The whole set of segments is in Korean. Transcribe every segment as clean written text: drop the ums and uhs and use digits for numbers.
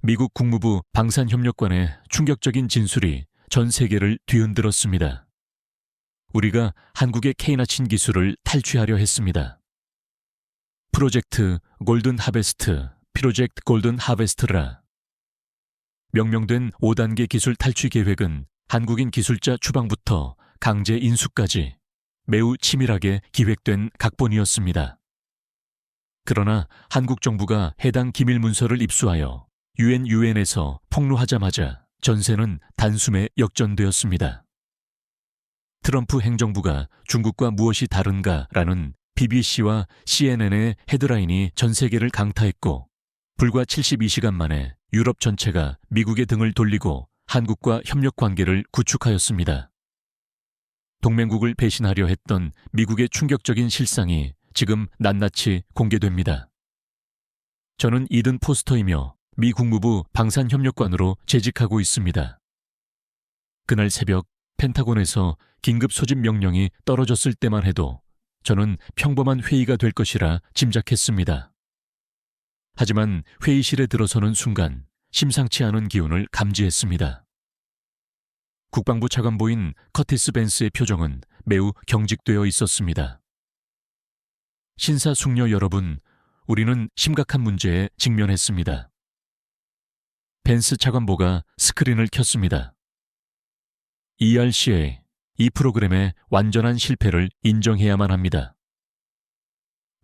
미국 국무부 방산협력관의 충격적인 진술이 전 세계를 뒤흔들었습니다. 우리가 한국의 K나친 기술을 탈취하려 했습니다. 프로젝트 골든 하베스트, 프로젝트 골든 하베스트라. 명명된 5단계 기술 탈취 계획은 한국인 기술자 추방부터 강제 인수까지 매우 치밀하게 기획된 각본이었습니다. 그러나 한국 정부가 해당 기밀 문서를 입수하여 유엔에서 폭로하자마자 전세는 단숨에 역전되었습니다. 트럼프 행정부가 중국과 무엇이 다른가라는 BBC와 CNN의 헤드라인이 전 세계를 강타했고, 불과 72시간 만에 유럽 전체가 미국의 등을 돌리고 한국과 협력 관계를 구축하였습니다. 동맹국을 배신하려 했던 미국의 충격적인 실상이 지금 낱낱이 공개됩니다. 저는 이든 포스터이며 미 국무부 방산협력관으로 재직하고 있습니다. 그날 새벽 펜타곤에서 긴급 소집 명령이 떨어졌을 때만 해도 저는 평범한 회의가 될 것이라 짐작했습니다. 하지만 회의실에 들어서는 순간 심상치 않은 기운을 감지했습니다. 국방부 차관보인 커티스 벤스의 표정은 매우 경직되어 있었습니다. 신사숙녀 여러분, 우리는 심각한 문제에 직면했습니다. 벤스 차관보가 스크린을 켰습니다. ERCA, 이 프로그램의 완전한 실패를 인정해야만 합니다.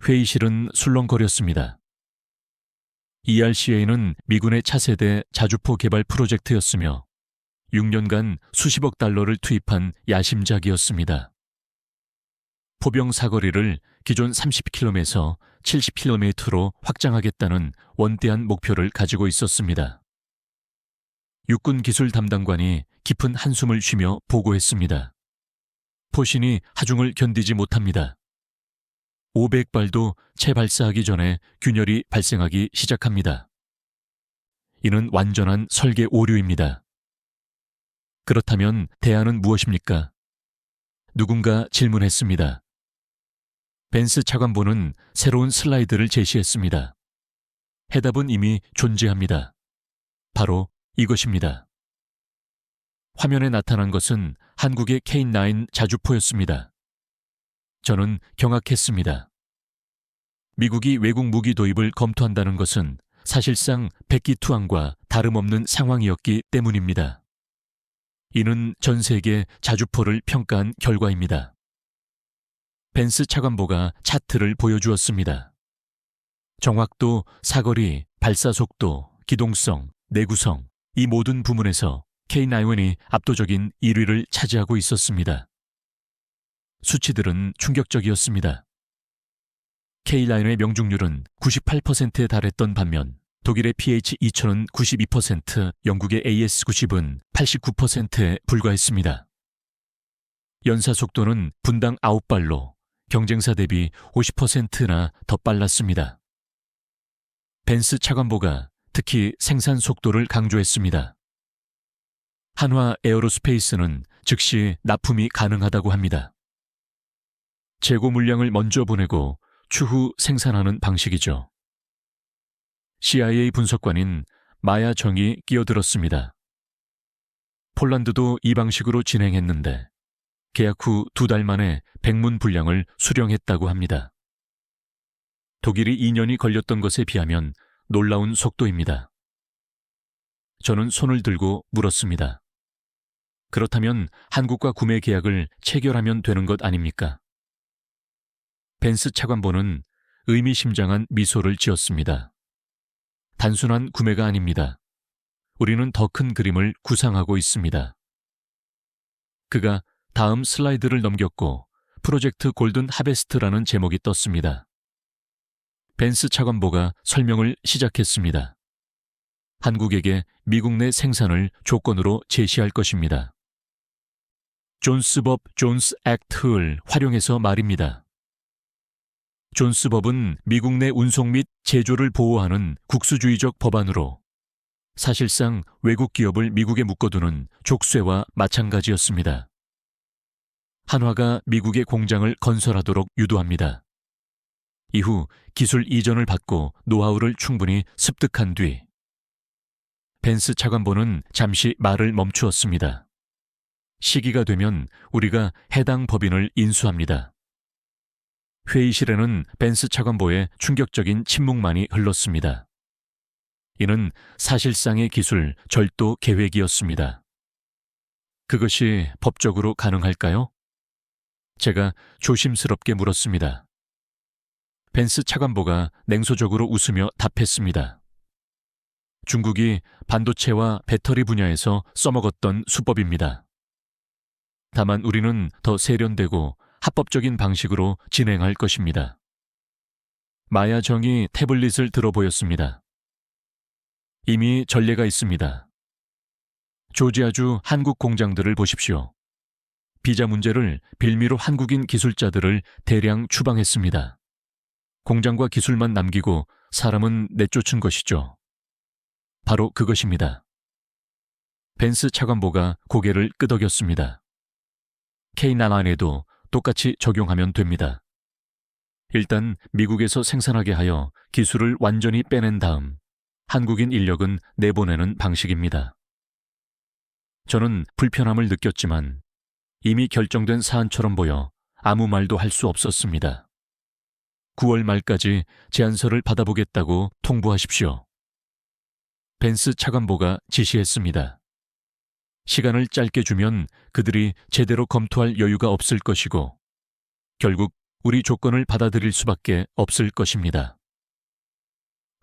회의실은 술렁거렸습니다. ERCA는 미군의 차세대 자주포 개발 프로젝트였으며 6년간 수십억 달러를 투입한 야심작이었습니다. 포병 사거리를 기존 30km에서 70km로 확장하겠다는 원대한 목표를 가지고 있었습니다. 육군 기술 담당관이 깊은 한숨을 쉬며 보고했습니다. 포신이 하중을 견디지 못합니다. 500발도 채 발사하기 전에 균열이 발생하기 시작합니다. 이는 완전한 설계 오류입니다. 그렇다면 대안은 무엇입니까? 누군가 질문했습니다. 벤스 차관보는 새로운 슬라이드를 제시했습니다. 해답은 이미 존재합니다. 바로 이것입니다. 화면에 나타난 것은 한국의 K9 자주포였습니다. 저는 경악했습니다. 미국이 외국 무기 도입을 검토한다는 것은 사실상 백기투항과 다름없는 상황이었기 때문입니다. 이는 전 세계 자주포를 평가한 결과입니다. 벤스 차관보가 차트를 보여주었습니다. 정확도, 사거리, 발사속도, 기동성, 내구성, 이 모든 부문에서 K9이 압도적인 1위를 차지하고 있었습니다. 수치들은 충격적이었습니다. K9의 명중률은 98%에 달했던 반면 독일의 PH-2000은 92%, 영국의 AS-90은 89%에 불과했습니다. 연사속도는 분당 9발로 경쟁사 대비 50%나 더 빨랐습니다. 벤스 차관보가 특히 생산 속도를 강조했습니다. 한화 에어로스페이스는 즉시 납품이 가능하다고 합니다. 재고 물량을 먼저 보내고 추후 생산하는 방식이죠. CIA 분석관인 마야 정이 끼어들었습니다. 폴란드도 이 방식으로 진행했는데 계약 후 2달 만에 백문 분량을 수령했다고 합니다. 독일이 2년이 걸렸던 것에 비하면 놀라운 속도입니다. 저는 손을 들고 물었습니다. 그렇다면 한국과 구매 계약을 체결하면 되는 것 아닙니까? 벤스 차관보는 의미심장한 미소를 지었습니다. 단순한 구매가 아닙니다. 우리는 더 큰 그림을 구상하고 있습니다. 그가 다음 슬라이드를 넘겼고 프로젝트 골든 하베스트라는 제목이 떴습니다. 벤스 차관보가 설명을 시작했습니다. 한국에게 미국 내 생산을 조건으로 제시할 것입니다. 존스법 존스 액트를 활용해서 말입니다. 존스법은 미국 내 운송 및 제조를 보호하는 국수주의적 법안으로 사실상 외국 기업을 미국에 묶어두는 족쇄와 마찬가지였습니다. 한화가 미국의 공장을 건설하도록 유도합니다. 이후 기술 이전을 받고 노하우를 충분히 습득한 뒤 벤스 차관보는 잠시 말을 멈추었습니다. 시기가 되면 우리가 해당 법인을 인수합니다. 회의실에는 벤스 차관보의 충격적인 침묵만이 흘렀습니다. 이는 사실상의 기술 절도 계획이었습니다. 그것이 법적으로 가능할까요? 제가 조심스럽게 물었습니다. 벤스 차관보가 냉소적으로 웃으며 답했습니다. 중국이 반도체와 배터리 분야에서 써먹었던 수법입니다. 다만 우리는 더 세련되고 합법적인 방식으로 진행할 것입니다. 마야 정이 태블릿을 들어 보였습니다. 이미 전례가 있습니다. 조지아주 한국 공장들을 보십시오. 비자 문제를 빌미로 한국인 기술자들을 대량 추방했습니다. 공장과 기술만 남기고 사람은 내쫓은 것이죠. 바로 그것입니다. 벤스 차관보가 고개를 끄덕였습니다. K9에도 똑같이 적용하면 됩니다. 일단 미국에서 생산하게 하여 기술을 완전히 빼낸 다음 한국인 인력은 내보내는 방식입니다. 저는 불편함을 느꼈지만 이미 결정된 사안처럼 보여 아무 말도 할 수 없었습니다. 9월 말까지 제안서를 받아보겠다고 통보하십시오. 벤스 차관보가 지시했습니다. 시간을 짧게 주면 그들이 제대로 검토할 여유가 없을 것이고 결국 우리 조건을 받아들일 수밖에 없을 것입니다.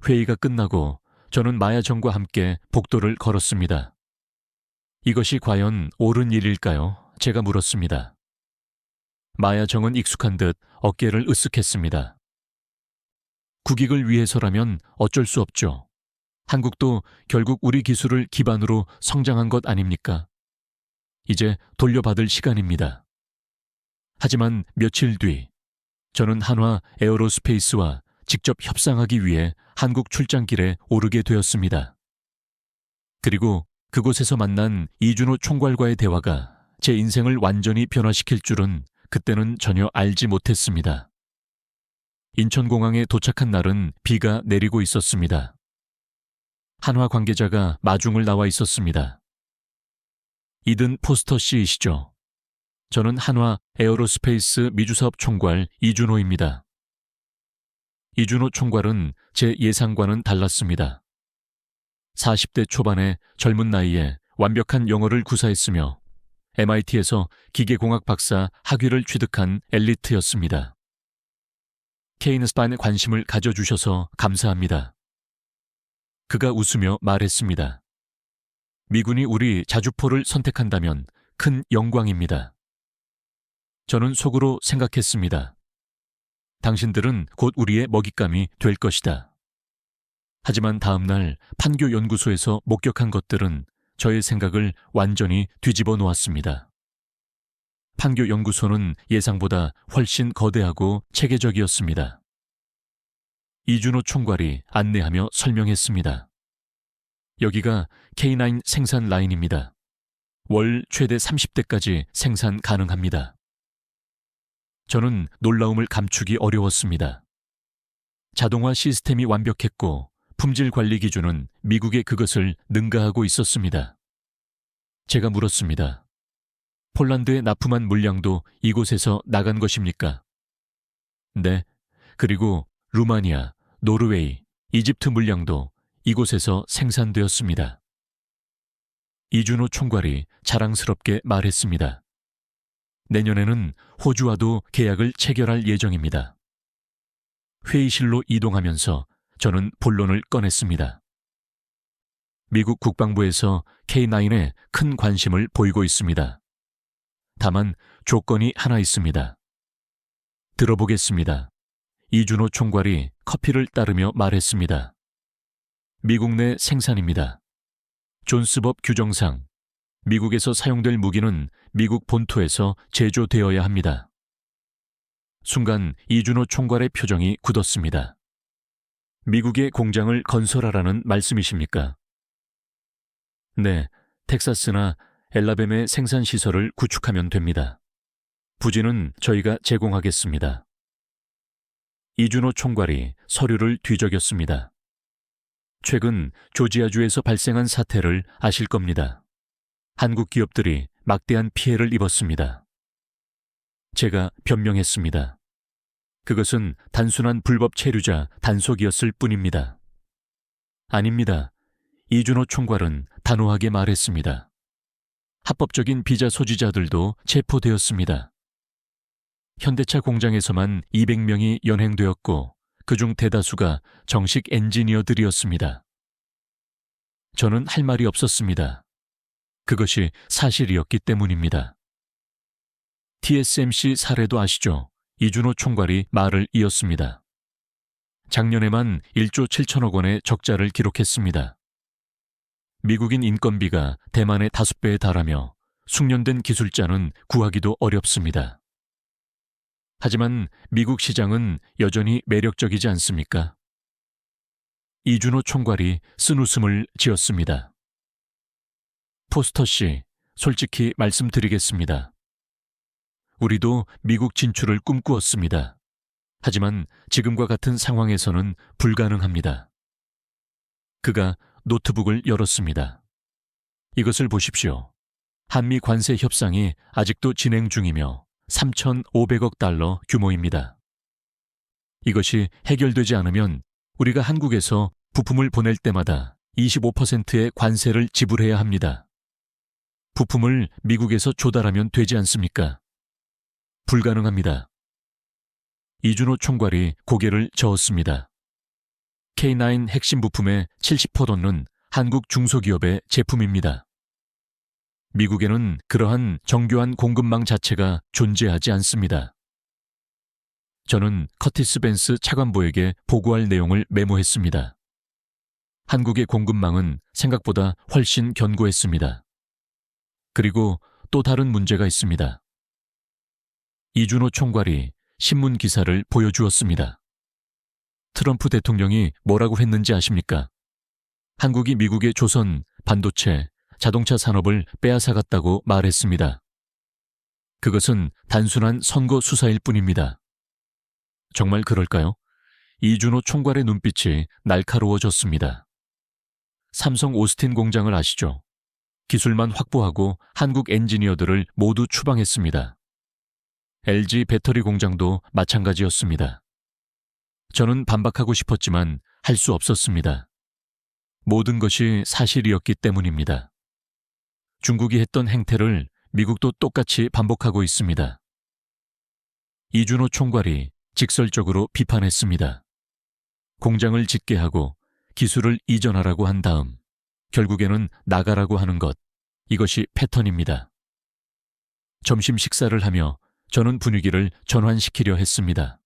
회의가 끝나고 저는 마야 정과 함께 복도를 걸었습니다. 이것이 과연 옳은 일일까요? 제가 물었습니다. 마야 정은 익숙한 듯 어깨를 으쓱했습니다. 국익을 위해서라면 어쩔 수 없죠. 한국도 결국 우리 기술을 기반으로 성장한 것 아닙니까? 이제 돌려받을 시간입니다. 하지만 며칠 뒤 저는 한화 에어로스페이스와 직접 협상하기 위해 한국 출장길에 오르게 되었습니다. 그리고 그곳에서 만난 이준호 총괄과의 대화가 제 인생을 완전히 변화시킬 줄은 그때는 전혀 알지 못했습니다. 인천공항에 도착한 날은 비가 내리고 있었습니다. 한화 관계자가 마중을 나와 있었습니다. 이든 포스터 씨이시죠? 저는 한화 에어로스페이스 미주사업 총괄 이준호입니다. 이준호 총괄은 제 예상과는 달랐습니다. 40대 초반의 젊은 나이에 완벽한 영어를 구사했으며 MIT에서 기계공학 박사 학위를 취득한 엘리트였습니다. 케이너스반에 관심을 가져주셔서 감사합니다. 그가 웃으며 말했습니다. 미군이 우리 자주포를 선택한다면 큰 영광입니다. 저는 속으로 생각했습니다. 당신들은 곧 우리의 먹잇감이 될 것이다. 하지만 다음 날 판교 연구소에서 목격한 것들은 저의 생각을 완전히 뒤집어 놓았습니다. 판교 연구소는 예상보다 훨씬 거대하고 체계적이었습니다. 이준호 총괄이 안내하며 설명했습니다. 여기가 K9 생산 라인입니다. 월 최대 30대까지 생산 가능합니다. 저는 놀라움을 감추기 어려웠습니다. 자동화 시스템이 완벽했고 품질 관리 기준은 미국에 그것을 능가하고 있었습니다. 제가 물었습니다. 폴란드에 납품한 물량도 이곳에서 나간 것입니까? 네, 그리고 루마니아, 노르웨이, 이집트 물량도 이곳에서 생산되었습니다. 이준호 총괄이 자랑스럽게 말했습니다. 내년에는 호주와도 계약을 체결할 예정입니다. 회의실로 이동하면서 저는 본론을 꺼냈습니다. 미국 국방부에서 K9에 큰 관심을 보이고 있습니다. 다만 조건이 하나 있습니다. 들어보겠습니다. 이준호 총괄이 커피를 따르며 말했습니다. 미국 내 생산입니다. 존스법 규정상 미국에서 사용될 무기는 미국 본토에서 제조되어야 합니다. 순간 이준호 총괄의 표정이 굳었습니다. 미국의 공장을 건설하라는 말씀이십니까? 네, 텍사스나 엘라베메 생산시설을 구축하면 됩니다. 부지는 저희가 제공하겠습니다. 이준호 총괄이 서류를 뒤적였습니다. 최근 조지아주에서 발생한 사태를 아실 겁니다. 한국 기업들이 막대한 피해를 입었습니다. 제가 변명했습니다. 그것은 단순한 불법 체류자 단속이었을 뿐입니다. 아닙니다. 이준호 총괄은 단호하게 말했습니다. 합법적인 비자 소지자들도 체포되었습니다. 현대차 공장에서만 200명이 연행되었고 그중 대다수가 정식 엔지니어들이었습니다. 저는 할 말이 없었습니다. 그것이 사실이었기 때문입니다. TSMC 사례도 아시죠? 이준호 총괄이 말을 이었습니다. 작년에만 1조 7천억 원의 적자를 기록했습니다. 미국인 인건비가 대만의 5배에 달하며 숙련된 기술자는 구하기도 어렵습니다. 하지만 미국 시장은 여전히 매력적이지 않습니까? 이준호 총괄이 쓴웃음을 지었습니다. 포스터 씨, 솔직히 말씀드리겠습니다. 우리도 미국 진출을 꿈꾸었습니다. 하지만 지금과 같은 상황에서는 불가능합니다. 그가 노트북을 열었습니다. 이것을 보십시오. 한미 관세 협상이 아직도 진행 중이며 3,500억 달러 규모입니다. 이것이 해결되지 않으면 우리가 한국에서 부품을 보낼 때마다 25%의 관세를 지불해야 합니다. 부품을 미국에서 조달하면 되지 않습니까? 불가능합니다. 이준호 총괄이 고개를 저었습니다. K9 핵심 부품의 70%는 한국 중소기업의 제품입니다. 미국에는 그러한 정교한 공급망 자체가 존재하지 않습니다. 저는 커티스 벤스 차관보에게 보고할 내용을 메모했습니다. 한국의 공급망은 생각보다 훨씬 견고했습니다. 그리고 또 다른 문제가 있습니다. 이준호 총괄이 신문 기사를 보여주었습니다. 트럼프 대통령이 뭐라고 했는지 아십니까? 한국이 미국의 조선, 반도체, 자동차 산업을 빼앗아갔다고 말했습니다. 그것은 단순한 선거 수사일 뿐입니다. 정말 그럴까요? 이준호 총괄의 눈빛이 날카로워졌습니다. 삼성 오스틴 공장을 아시죠? 기술만 확보하고 한국 엔지니어들을 모두 추방했습니다. LG 배터리 공장도 마찬가지였습니다. 저는 반박하고 싶었지만 할 수 없었습니다. 모든 것이 사실이었기 때문입니다. 중국이 했던 행태를 미국도 똑같이 반복하고 있습니다. 이준호 총괄이 직설적으로 비판했습니다. 공장을 짓게 하고 기술을 이전하라고 한 다음 결국에는 나가라고 하는 것, 이것이 패턴입니다. 점심 식사를 하며 저는 분위기를 전환시키려 했습니다.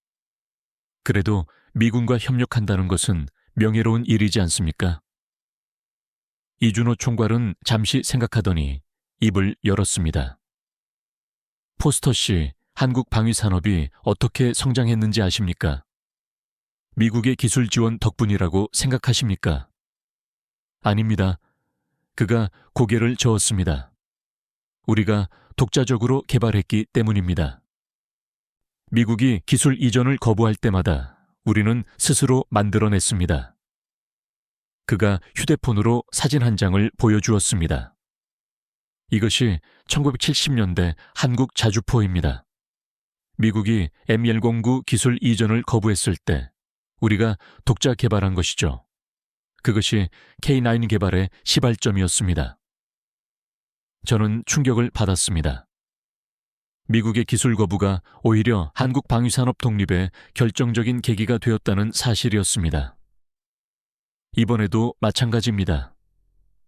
그래도 미군과 협력한다는 것은 명예로운 일이지 않습니까? 이준호 총괄은 잠시 생각하더니 입을 열었습니다. 포스터 씨, 한국 방위산업이 어떻게 성장했는지 아십니까? 미국의 기술 지원 덕분이라고 생각하십니까? 아닙니다. 그가 고개를 저었습니다. 우리가 독자적으로 개발했기 때문입니다. 미국이 기술 이전을 거부할 때마다 우리는 스스로 만들어냈습니다. 그가 휴대폰으로 사진 한 장을 보여주었습니다. 이것이 1970년대 한국 자주포입니다. 미국이 M109 기술 이전을 거부했을 때 우리가 독자 개발한 것이죠. 그것이 K9 개발의 시발점이었습니다. 저는 충격을 받았습니다. 미국의 기술 거부가 오히려 한국 방위산업 독립의 결정적인 계기가 되었다는 사실이었습니다. 이번에도 마찬가지입니다.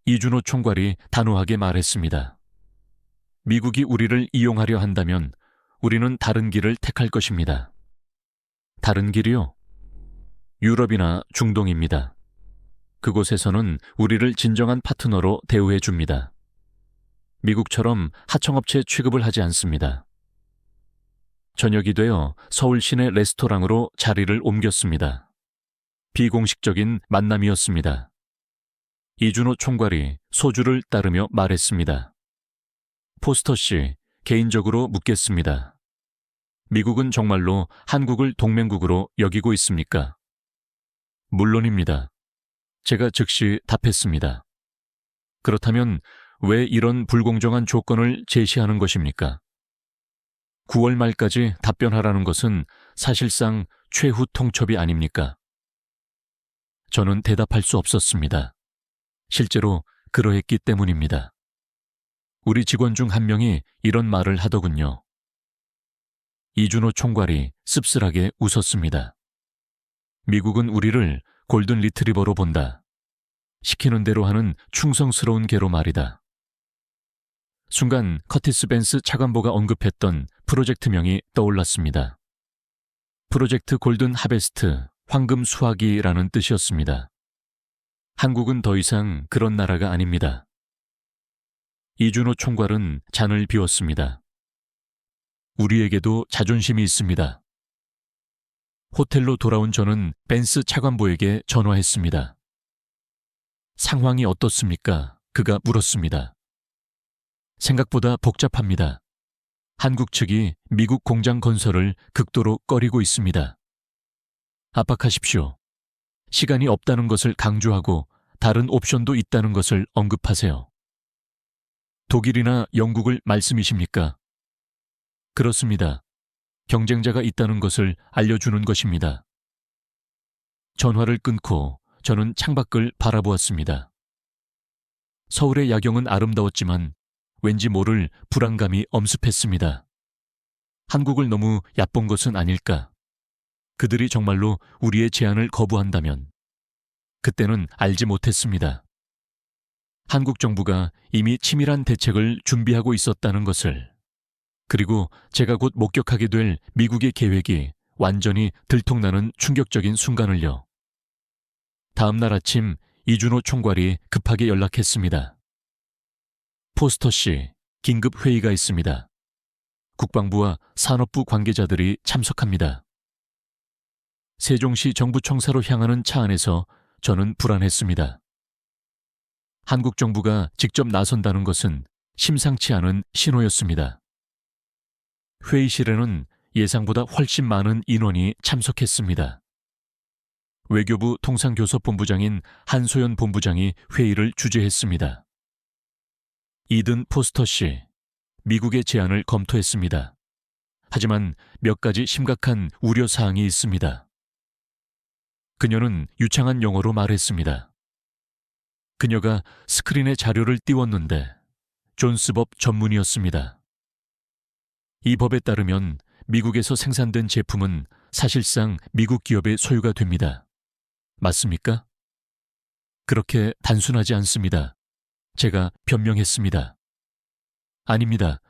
이준호 총괄이 단호하게 말했습니다. 미국이 우리를 이용하려 한다면 우리는 다른 길을 택할 것입니다. 다른 길이요? 유럽이나 중동입니다. 그곳에서는 우리를 진정한 파트너로 대우해 줍니다. 미국처럼 하청업체 취급을 하지 않습니다. 저녁이 되어 서울 시내 레스토랑으로 자리를 옮겼습니다. 비공식적인 만남이었습니다. 이준호 총괄이 소주를 따르며 말했습니다. 포스터 씨, 개인적으로 묻겠습니다. 미국은 정말로 한국을 동맹국으로 여기고 있습니까? 물론입니다. 제가 즉시 답했습니다. 그렇다면 왜 이런 불공정한 조건을 제시하는 것입니까? 9월 말까지 답변하라는 것은 사실상 최후 통첩이 아닙니까? 저는 대답할 수 없었습니다. 실제로 그러했기 때문입니다. 우리 직원 중 한 명이 이런 말을 하더군요. 이준호 총괄이 씁쓸하게 웃었습니다. 미국은 우리를 골든 리트리버로 본다. 시키는 대로 하는 충성스러운 개로 말이다. 순간 커티스 벤스 차관보가 언급했던 프로젝트명이 떠올랐습니다. 프로젝트 골든 하베스트, 황금 수확이라는 뜻이었습니다. 한국은 더 이상 그런 나라가 아닙니다. 이준호 총괄은 잔을 비웠습니다. 우리에게도 자존심이 있습니다. 호텔로 돌아온 저는 벤스 차관보에게 전화했습니다. 상황이 어떻습니까? 그가 물었습니다. 생각보다 복잡합니다. 한국 측이 미국 공장 건설을 극도로 꺼리고 있습니다. 압박하십시오. 시간이 없다는 것을 강조하고 다른 옵션도 있다는 것을 언급하세요. 독일이나 영국을 말씀이십니까? 그렇습니다. 경쟁자가 있다는 것을 알려주는 것입니다. 전화를 끊고 저는 창밖을 바라보았습니다. 서울의 야경은 아름다웠지만 왠지 모를 불안감이 엄습했습니다. 한국을 너무 얕본 것은 아닐까? 그들이 정말로 우리의 제안을 거부한다면 그때는 알지 못했습니다. 한국 정부가 이미 치밀한 대책을 준비하고 있었다는 것을, 그리고 제가 곧 목격하게 될 미국의 계획이 완전히 들통나는 충격적인 순간을요. 다음 날 아침 이준호 총괄이 급하게 연락했습니다. 포스터 씨, 긴급 회의가 있습니다. 국방부와 산업부 관계자들이 참석합니다. 세종시 정부청사로 향하는 차 안에서 저는 불안했습니다. 한국 정부가 직접 나선다는 것은 심상치 않은 신호였습니다. 회의실에는 예상보다 훨씬 많은 인원이 참석했습니다. 외교부 통상교섭본부장인 한소연 본부장이 회의를 주재했습니다. 이든 포스터 씨, 미국의 제안을 검토했습니다. 하지만 몇 가지 심각한 우려사항이 있습니다. 그녀는 유창한 영어로 말했습니다. 그녀가 스크린에 자료를 띄웠는데 존스법 전문이었습니다. 이 법에 따르면 미국에서 생산된 제품은 사실상 미국 기업의 소유가 됩니다. 맞습니까? 그렇게 단순하지 않습니다. 제가 변명했습니다. 아닙니다.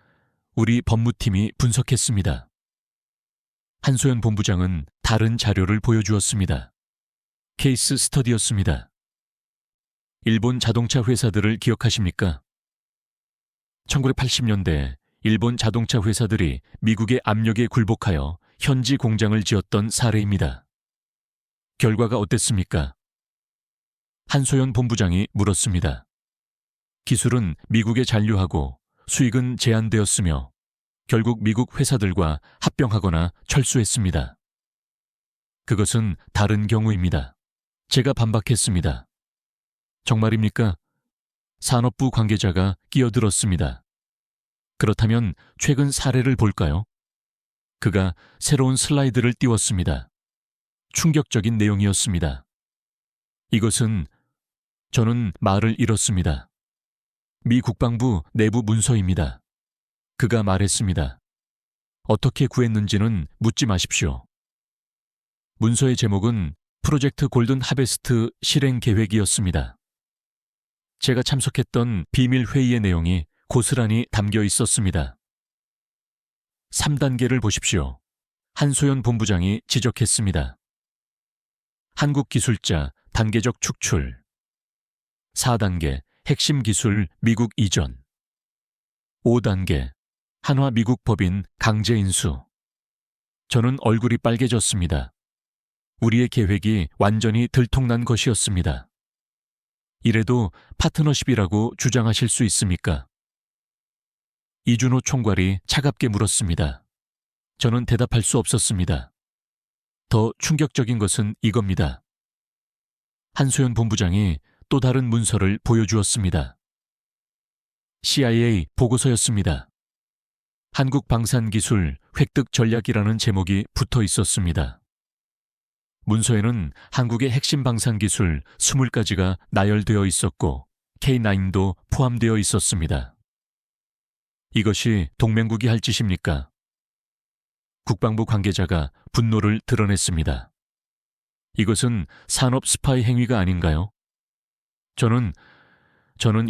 우리 법무팀이 분석했습니다. 한소연 본부장은 다른 자료를 보여주었습니다. 케이스 스터디였습니다. 일본 자동차 회사들을 기억하십니까? 1980년대 일본 자동차 회사들이 미국의 압력에 굴복하여 현지 공장을 지었던 사례입니다. 결과가 어땠습니까? 한소연 본부장이 물었습니다. 기술은 미국에 잔류하고 수익은 제한되었으며 결국 미국 회사들과 합병하거나 철수했습니다. 그것은 다른 경우입니다. 제가 반박했습니다. 정말입니까? 산업부 관계자가 끼어들었습니다. 그렇다면 최근 사례를 볼까요? 그가 새로운 슬라이드를 띄웠습니다. 충격적인 내용이었습니다. 이것은, 저는 말을 잃었습니다. 미 국방부 내부 문서입니다. 그가 말했습니다. 어떻게 구했는지는 묻지 마십시오. 문서의 제목은 프로젝트 골든 하베스트 실행 계획이었습니다. 제가 참석했던 비밀 회의의 내용이 고스란히 담겨 있었습니다. 3단계를 보십시오. 한소연 본부장이 지적했습니다. 한국 기술자 단계적 축출. 4단계 핵심 기술 미국 이전. 5단계 한화 미국 법인 강제 인수. 저는 얼굴이 빨개졌습니다. 우리의 계획이 완전히 들통난 것이었습니다. 이래도 파트너십이라고 주장하실 수 있습니까? 이준호 총괄이 차갑게 물었습니다. 저는 대답할 수 없었습니다. 더 충격적인 것은 이겁니다. 한소연 본부장이 또 다른 문서를 보여주었습니다. CIA 보고서였습니다. 한국 방산기술 획득 전략이라는 제목이 붙어 있었습니다. 문서에는 한국의 핵심 방산기술 20가지가 나열되어 있었고 K9도 포함되어 있었습니다. 이것이 동맹국이 할 짓입니까? 국방부 관계자가 분노를 드러냈습니다. 이것은 산업 스파이 행위가 아닌가요? 저는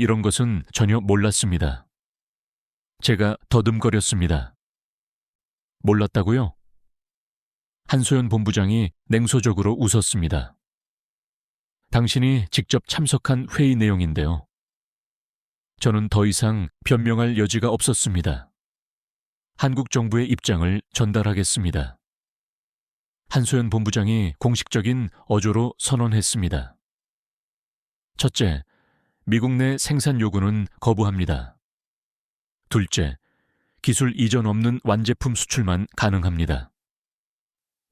이런 것은 전혀 몰랐습니다. 제가 더듬거렸습니다. 몰랐다고요? 한소연 본부장이 냉소적으로 웃었습니다. 당신이 직접 참석한 회의 내용인데요. 저는 더 이상 변명할 여지가 없었습니다. 한국 정부의 입장을 전달하겠습니다. 한소연 본부장이 공식적인 어조로 선언했습니다. 첫째, 미국 내 생산 요구는 거부합니다. 둘째, 기술 이전 없는 완제품 수출만 가능합니다.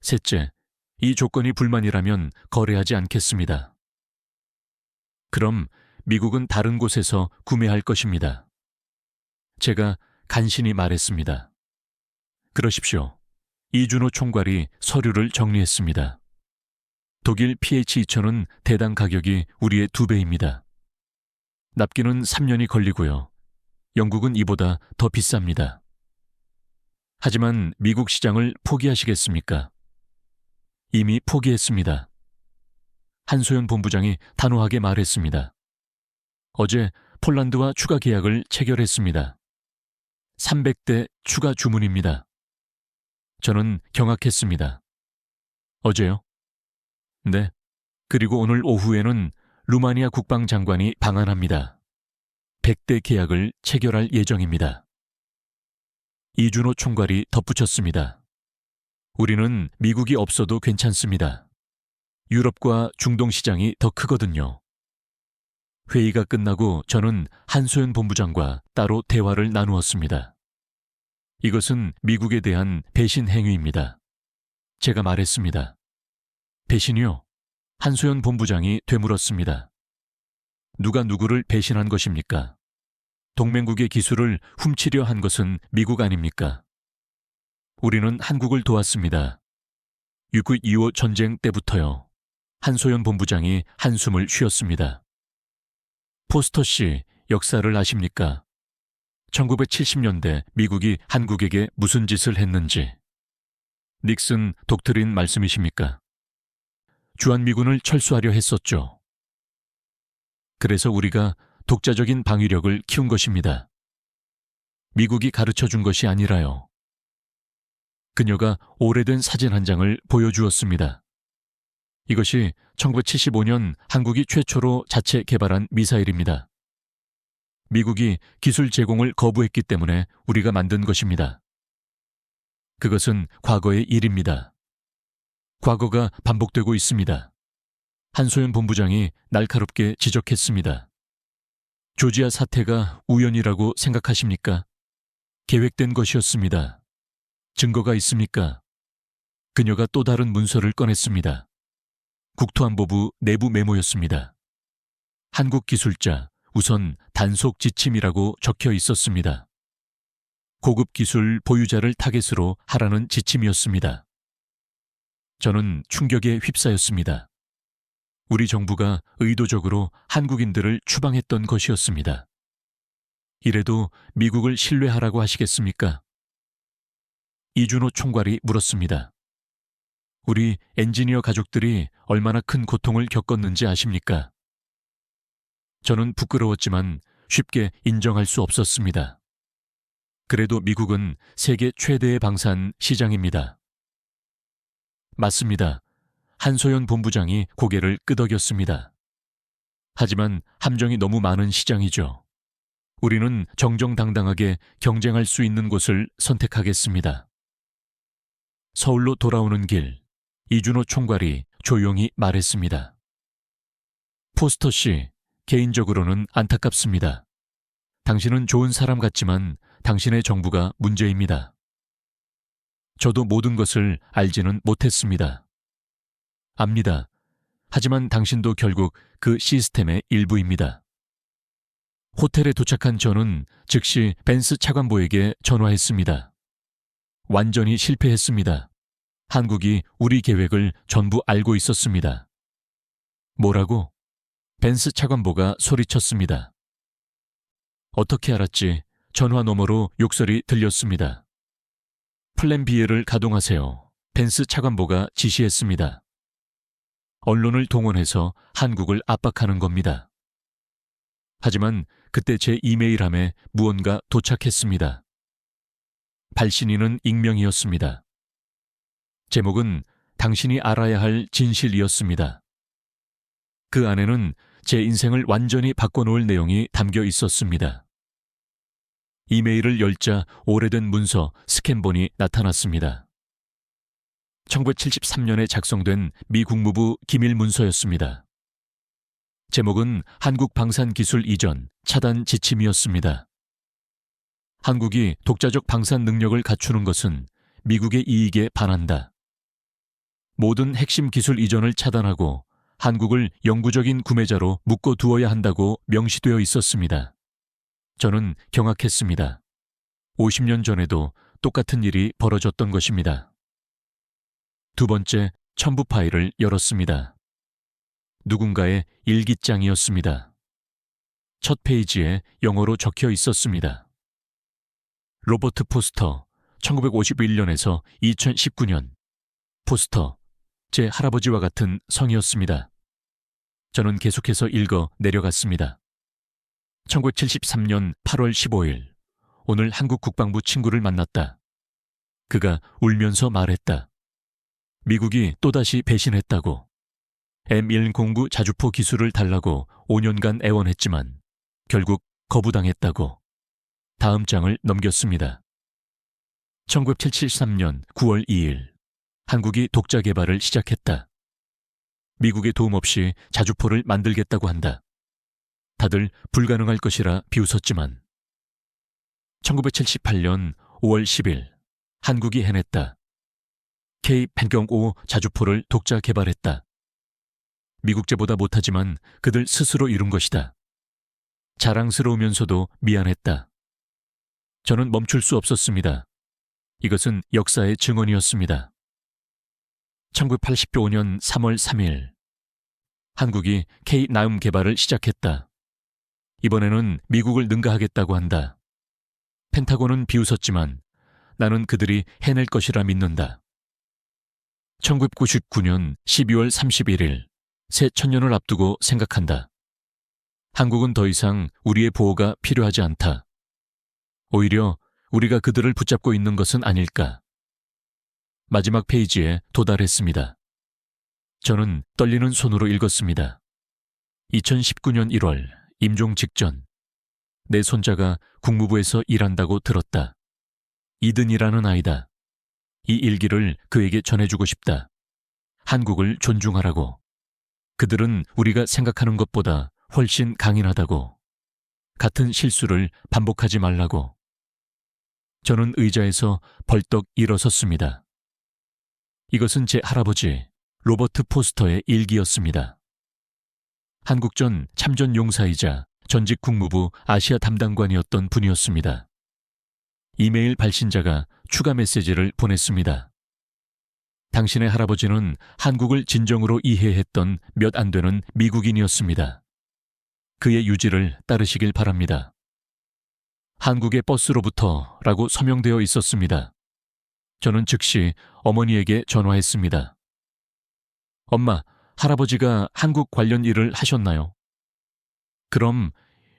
셋째, 이 조건이 불만이라면 거래하지 않겠습니다. 그럼 미국은 다른 곳에서 구매할 것입니다. 제가 간신히 말했습니다. 그러십시오. 이준호 총괄이 서류를 정리했습니다. 독일 PH2000은 대당 가격이 우리의 2배입니다. 납기는 3년이 걸리고요. 영국은 이보다 더 비쌉니다. 하지만 미국 시장을 포기하시겠습니까? 이미 포기했습니다. 한소연 본부장이 단호하게 말했습니다. 어제 폴란드와 추가 계약을 체결했습니다. 300대 추가 주문입니다. 저는 경악했습니다. 어제요? 네. 그리고 오늘 오후에는 루마니아 국방장관이 방한합니다. 100대 계약을 체결할 예정입니다. 이준호 총괄이 덧붙였습니다. 우리는 미국이 없어도 괜찮습니다. 유럽과 중동 시장이 더 크거든요. 회의가 끝나고 저는 한소연 본부장과 따로 대화를 나누었습니다. 이것은 미국에 대한 배신 행위입니다. 제가 말했습니다. 배신이요? 한소연 본부장이 되물었습니다. 누가 누구를 배신한 것입니까? 동맹국의 기술을 훔치려 한 것은 미국 아닙니까? 우리는 한국을 도왔습니다. 6.25 전쟁 때부터요. 한소연 본부장이 한숨을 쉬었습니다. 포스터 씨, 역사를 아십니까? 1970년대 미국이 한국에게 무슨 짓을 했는지. 닉슨 독트린 말씀이십니까? 주한미군을 철수하려 했었죠. 그래서 우리가 독자적인 방위력을 키운 것입니다. 미국이 가르쳐준 것이 아니라요. 그녀가 오래된 사진 한 장을 보여주었습니다. 이것이 1975년 한국이 최초로 자체 개발한 미사일입니다. 미국이 기술 제공을 거부했기 때문에 우리가 만든 것입니다. 그것은 과거의 일입니다. 과거가 반복되고 있습니다. 한소연 본부장이 날카롭게 지적했습니다. 조지아 사태가 우연이라고 생각하십니까? 계획된 것이었습니다. 증거가 있습니까? 그녀가 또 다른 문서를 꺼냈습니다. 국토안보부 내부 메모였습니다. 한국 기술자 우선 단속 지침이라고 적혀 있었습니다. 고급 기술 보유자를 타겟으로 하라는 지침이었습니다. 저는 충격에 휩싸였습니다. 우리 정부가 의도적으로 한국인들을 추방했던 것이었습니다. 이래도 미국을 신뢰하라고 하시겠습니까? 이준호 총괄이 물었습니다. 우리 엔지니어 가족들이 얼마나 큰 고통을 겪었는지 아십니까? 저는 부끄러웠지만 쉽게 인정할 수 없었습니다. 그래도 미국은 세계 최대의 방산 시장입니다. 맞습니다. 한소연 본부장이 고개를 끄덕였습니다. 하지만 함정이 너무 많은 시장이죠. 우리는 정정당당하게 경쟁할 수 있는 곳을 선택하겠습니다. 서울로 돌아오는 길, 이준호 총괄이 조용히 말했습니다. 포스터 씨, 개인적으로는 안타깝습니다. 당신은 좋은 사람 같지만 당신의 정부가 문제입니다. 저도 모든 것을 알지는 못했습니다. 압니다. 하지만 당신도 결국 그 시스템의 일부입니다. 호텔에 도착한 저는 즉시 벤스 차관보에게 전화했습니다. 완전히 실패했습니다. 한국이 우리 계획을 전부 알고 있었습니다. 뭐라고? 벤스 차관보가 소리쳤습니다. 어떻게 알았지? 전화 너머로 욕설이 들렸습니다. 플랜 B를 가동하세요. 벤스 차관보가 지시했습니다. 언론을 동원해서 한국을 압박하는 겁니다. 하지만 그때 제 이메일함에 무언가 도착했습니다. 발신인은 익명이었습니다. 제목은 당신이 알아야 할 진실이었습니다. 그 안에는 제 인생을 완전히 바꿔놓을 내용이 담겨 있었습니다. 이메일을 열자 오래된 문서 스캔본이 나타났습니다. 1973년에 작성된 미 국무부 기밀 문서였습니다. 제목은 한국 방산 기술 이전 차단 지침이었습니다. 한국이 독자적 방산 능력을 갖추는 것은 미국의 이익에 반한다. 모든 핵심 기술 이전을 차단하고 한국을 영구적인 구매자로 묶어두어야 한다고 명시되어 있었습니다. 저는 경악했습니다. 50년 전에도 똑같은 일이 벌어졌던 것입니다. 두 번째, 첨부 파일을 열었습니다. 누군가의 일기장이었습니다. 첫 페이지에 영어로 적혀 있었습니다. 로버트 포스터, 1951년에서 2019년. 포스터, 제 할아버지와 같은 성이었습니다. 저는 계속해서 읽어 내려갔습니다. 1973년 8월 15일, 오늘 한국 국방부 친구를 만났다. 그가 울면서 말했다. 미국이 또다시 배신했다고. M109 자주포 기술을 달라고 5년간 애원했지만 결국 거부당했다고. 다음 장을 넘겼습니다. 1973년 9월 2일, 한국이 독자 개발을 시작했다. 미국의 도움 없이 자주포를 만들겠다고 한다. 다들 불가능할 것이라 비웃었지만 1978년 5월 10일, 한국이 해냈다. K-105 자주포를 독자 개발했다. 미국제보다 못하지만 그들 스스로 이룬 것이다. 자랑스러우면서도 미안했다. 저는 멈출 수 없었습니다. 이것은 역사의 증언이었습니다. 1985년 3월 3일, 한국이 K-나움 개발을 시작했다. 이번에는 미국을 능가하겠다고 한다. 펜타곤은 비웃었지만 나는 그들이 해낼 것이라 믿는다. 1999년 12월 31일, 새 천년을 앞두고 생각한다. 한국은 더 이상 우리의 보호가 필요하지 않다. 오히려 우리가 그들을 붙잡고 있는 것은 아닐까. 마지막 페이지에 도달했습니다. 저는 떨리는 손으로 읽었습니다. 2019년 1월, 임종 직전. 내 손자가 국무부에서 일한다고 들었다. 이든이라는 아이다. 이 일기를 그에게 전해주고 싶다. 한국을 존중하라고. 그들은 우리가 생각하는 것보다 훨씬 강인하다고. 같은 실수를 반복하지 말라고. 저는 의자에서 벌떡 일어섰습니다. 이것은 제 할아버지 로버트 포스터의 일기였습니다. 한국전 참전 용사이자 전직 국무부 아시아 담당관이었던 분이었습니다. 이메일 발신자가 추가 메시지를 보냈습니다. 당신의 할아버지는 한국을 진정으로 이해했던 몇 안 되는 미국인이었습니다. 그의 유지를 따르시길 바랍니다. 한국의 버스로부터 라고 서명되어 있었습니다. 저는 즉시 어머니에게 전화했습니다. 엄마, 할아버지가 한국 관련 일을 하셨나요? 그럼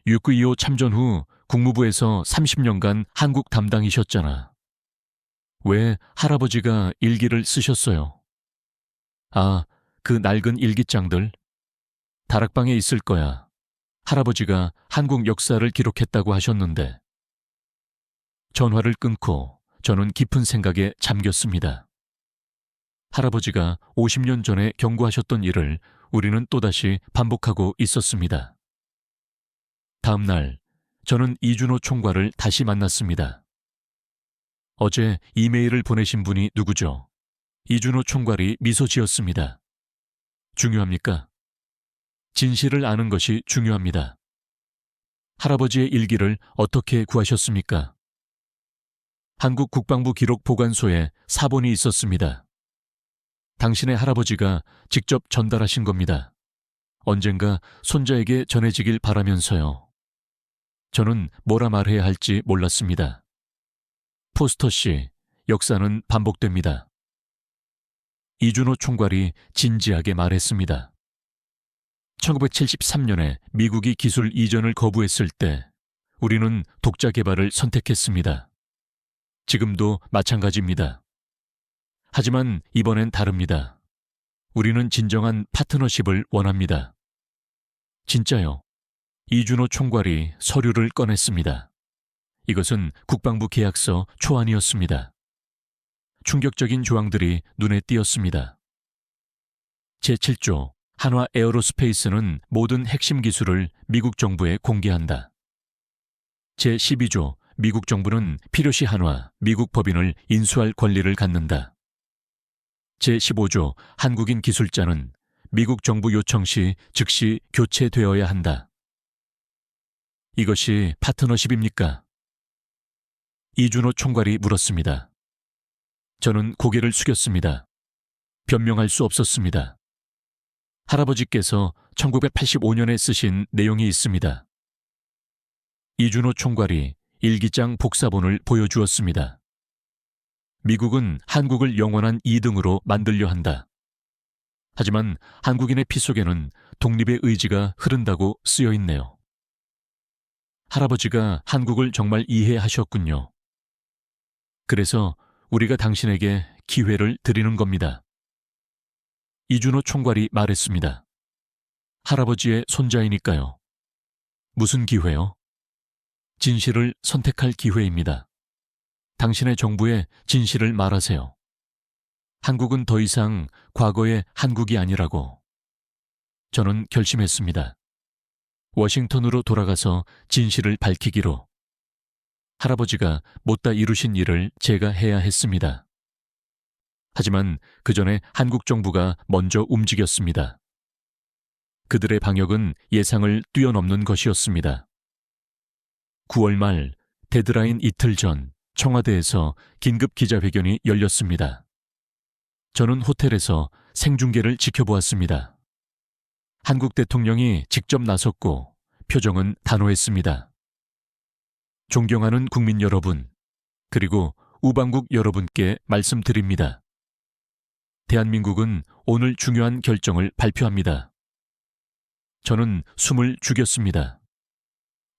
6.25 참전 후 국무부에서 30년간 한국 담당이셨잖아. 왜 할아버지가 일기를 쓰셨어요? 아, 그 낡은 일기장들? 다락방에 있을 거야. 할아버지가 한국 역사를 기록했다고 하셨는데. 전화를 끊고 저는 깊은 생각에 잠겼습니다. 할아버지가 50년 전에 경고하셨던 일을 우리는 또다시 반복하고 있었습니다. 다음 날, 저는 이준호 총괄을 다시 만났습니다. 어제 이메일을 보내신 분이 누구죠? 이준호 총괄이 미소 지었습니다. 중요합니까? 진실을 아는 것이 중요합니다. 할아버지의 일기를 어떻게 구하셨습니까? 한국 국방부 기록 보관소에 사본이 있었습니다. 당신의 할아버지가 직접 전달하신 겁니다. 언젠가 손자에게 전해지길 바라면서요. 저는 뭐라 말해야 할지 몰랐습니다. 포스터 씨, 역사는 반복됩니다. 이준호 총괄이 진지하게 말했습니다. 1973년에 미국이 기술 이전을 거부했을 때 우리는 독자 개발을 선택했습니다. 지금도 마찬가지입니다. 하지만 이번엔 다릅니다. 우리는 진정한 파트너십을 원합니다. 진짜요. 이준호 총괄이 서류를 꺼냈습니다. 이것은 국방부 계약서 초안이었습니다. 충격적인 조항들이 눈에 띄었습니다. 제7조 한화 에어로스페이스는 모든 핵심 기술을 미국 정부에 공개한다. 제12조 미국 정부는 필요시 한화, 미국 법인을 인수할 권리를 갖는다. 제15조 한국인 기술자는 미국 정부 요청 시 즉시 교체되어야 한다. 이것이 파트너십입니까? 이준호 총괄이 물었습니다. 저는 고개를 숙였습니다. 변명할 수 없었습니다. 할아버지께서 1985년에 쓰신 내용이 있습니다. 이준호 총괄이 일기장 복사본을 보여주었습니다. 미국은 한국을 영원한 2등으로 만들려 한다. 하지만 한국인의 피 속에는 독립의 의지가 흐른다고 쓰여 있네요. 할아버지가 한국을 정말 이해하셨군요. 그래서 우리가 당신에게 기회를 드리는 겁니다. 이준호 총괄이 말했습니다. 할아버지의 손자이니까요. 무슨 기회요? 진실을 선택할 기회입니다. 당신의 정부에 진실을 말하세요. 한국은 더 이상 과거의 한국이 아니라고. 저는 결심했습니다. 워싱턴으로 돌아가서 진실을 밝히기로. 할아버지가 못다 이루신 일을 제가 해야 했습니다. 하지만 그 전에 한국 정부가 먼저 움직였습니다. 그들의 방역은 예상을 뛰어넘는 것이었습니다. 9월 말 데드라인 이틀 전 청와대에서 긴급 기자회견이 열렸습니다. 저는 호텔에서 생중계를 지켜보았습니다. 한국 대통령이 직접 나섰고 표정은 단호했습니다. 존경하는 국민 여러분, 그리고 우방국 여러분께 말씀드립니다. 대한민국은 오늘 중요한 결정을 발표합니다. 저는 숨을 죽였습니다.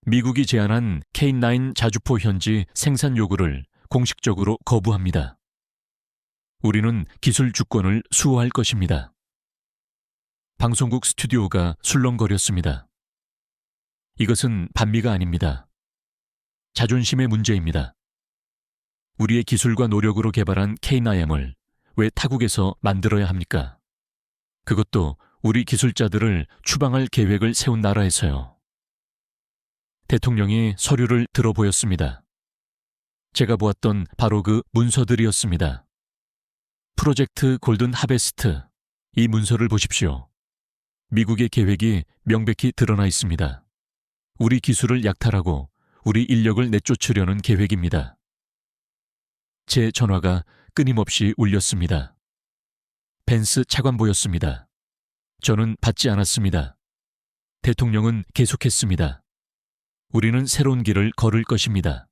미국이 제안한 K9 자주포 현지 생산 요구를 공식적으로 거부합니다. 우리는 기술 주권을 수호할 것입니다. 방송국 스튜디오가 술렁거렸습니다. 이것은 반미가 아닙니다. 자존심의 문제입니다. 우리의 기술과 노력으로 개발한 K9을 왜 타국에서 만들어야 합니까? 그것도 우리 기술자들을 추방할 계획을 세운 나라에서요. 대통령이 서류를 들어보였습니다. 제가 보았던 바로 그 문서들이었습니다. 프로젝트 골든 하베스트, 이 문서를 보십시오. 미국의 계획이 명백히 드러나 있습니다. 우리 기술을 약탈하고 우리 인력을 내쫓으려는 계획입니다. 제 전화가 끊임없이 울렸습니다. 펜스 차관보였습니다. 저는 받지 않았습니다. 대통령은 계속했습니다. 우리는 새로운 길을 걸을 것입니다.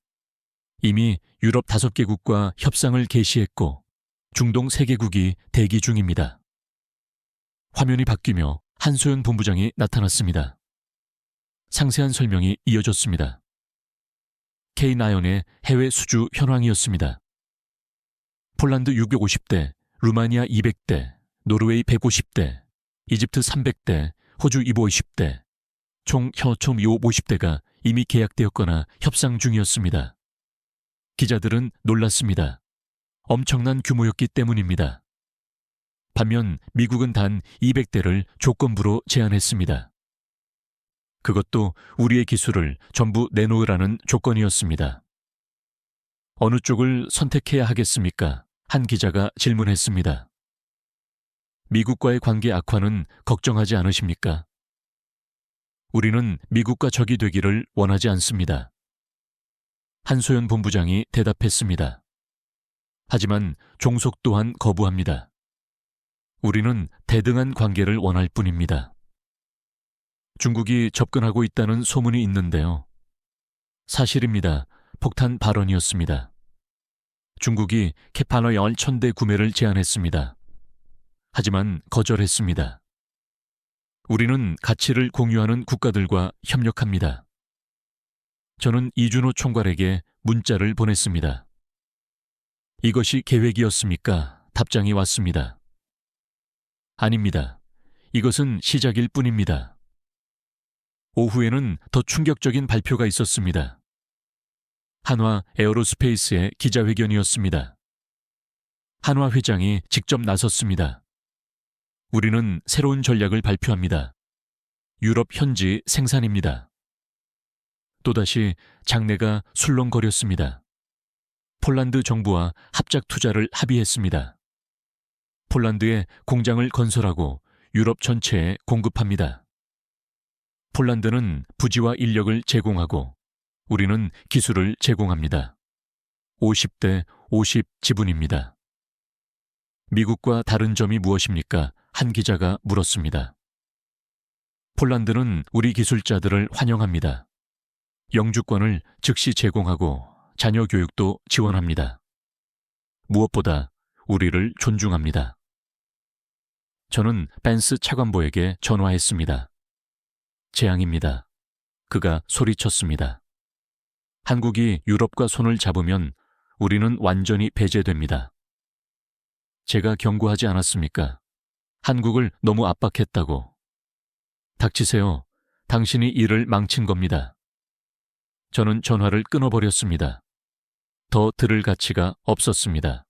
이미 유럽 5개국과 협상을 개시했고 중동 3개국이 대기 중입니다. 화면이 바뀌며 한소연 본부장이 나타났습니다. 상세한 설명이 이어졌습니다. K9의 해외 수주 현황이었습니다. 폴란드 650대, 루마니아 200대, 노르웨이 150대, 이집트 300대, 호주 250대, 총 협총 250대가 이미 계약되었거나 협상 중이었습니다. 기자들은 놀랐습니다. 엄청난 규모였기 때문입니다. 반면 미국은 단 200대를 조건부로 제안했습니다. 그것도 우리의 기술을 전부 내놓으라는 조건이었습니다. 어느 쪽을 선택해야 하겠습니까? 한 기자가 질문했습니다. 미국과의 관계 악화는 걱정하지 않으십니까? 우리는 미국과 적이 되기를 원하지 않습니다. 한소연 본부장이 대답했습니다. 하지만 종속 또한 거부합니다. 우리는 대등한 관계를 원할 뿐입니다. 중국이 접근하고 있다는 소문이 있는데요. 사실입니다. 폭탄 발언이었습니다. 중국이 캐파너 10,000대 구매를 제안했습니다. 하지만 거절했습니다. 우리는 가치를 공유하는 국가들과 협력합니다. 저는 이준호 총괄에게 문자를 보냈습니다. 이것이 계획이었습니까? 답장이 왔습니다. 아닙니다. 이것은 시작일 뿐입니다. 오후에는 더 충격적인 발표가 있었습니다. 한화 에어로스페이스의 기자회견이었습니다. 한화 회장이 직접 나섰습니다. 우리는 새로운 전략을 발표합니다. 유럽 현지 생산입니다. 또다시 장내가 술렁거렸습니다. 폴란드 정부와 합작 투자를 합의했습니다. 폴란드에 공장을 건설하고 유럽 전체에 공급합니다. 폴란드는 부지와 인력을 제공하고 우리는 기술을 제공합니다. 50대 50 지분입니다. 미국과 다른 점이 무엇입니까? 한 기자가 물었습니다. 폴란드는 우리 기술자들을 환영합니다. 영주권을 즉시 제공하고 자녀 교육도 지원합니다. 무엇보다 우리를 존중합니다. 저는 벤스 차관보에게 전화했습니다. 재앙입니다. 그가 소리쳤습니다. 한국이 유럽과 손을 잡으면 우리는 완전히 배제됩니다. 제가 경고하지 않았습니까? 한국을 너무 압박했다고. 닥치세요. 당신이 일을 망친 겁니다. 저는 전화를 끊어버렸습니다. 더 들을 가치가 없었습니다.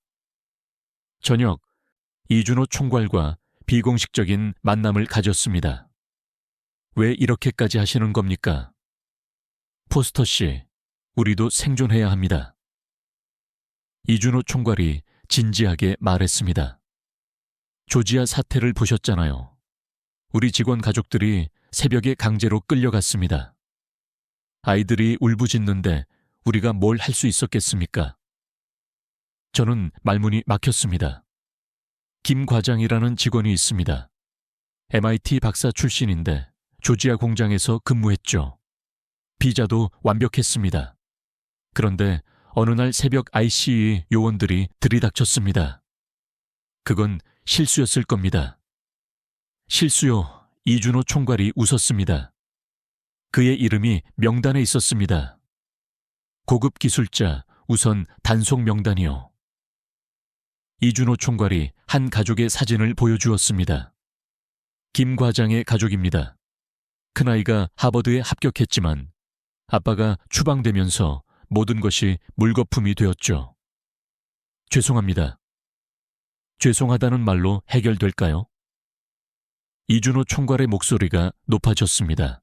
저녁, 이준호 총괄과 비공식적인 만남을 가졌습니다. 왜 이렇게까지 하시는 겁니까? 포스터 씨, 우리도 생존해야 합니다. 이준호 총괄이 진지하게 말했습니다. 조지아 사태를 보셨잖아요. 우리 직원 가족들이 새벽에 강제로 끌려갔습니다. 아이들이 울부짖는데 우리가 뭘 할 수 있었겠습니까? 저는 말문이 막혔습니다. 김 과장이라는 직원이 있습니다. MIT 박사 출신인데 조지아 공장에서 근무했죠. 비자도 완벽했습니다. 그런데 어느 날 새벽 ICE 요원들이 들이닥쳤습니다. 그건 실수였을 겁니다. 실수요. 이준호 총괄이 웃었습니다. 그의 이름이 명단에 있었습니다. 고급 기술자 우선 단속 명단이요. 이준호 총괄이 한 가족의 사진을 보여주었습니다. 김 과장의 가족입니다. 큰아이가 하버드에 합격했지만 아빠가 추방되면서 모든 것이 물거품이 되었죠. 죄송합니다. 죄송하다는 말로 해결될까요? 이준호 총괄의 목소리가 높아졌습니다.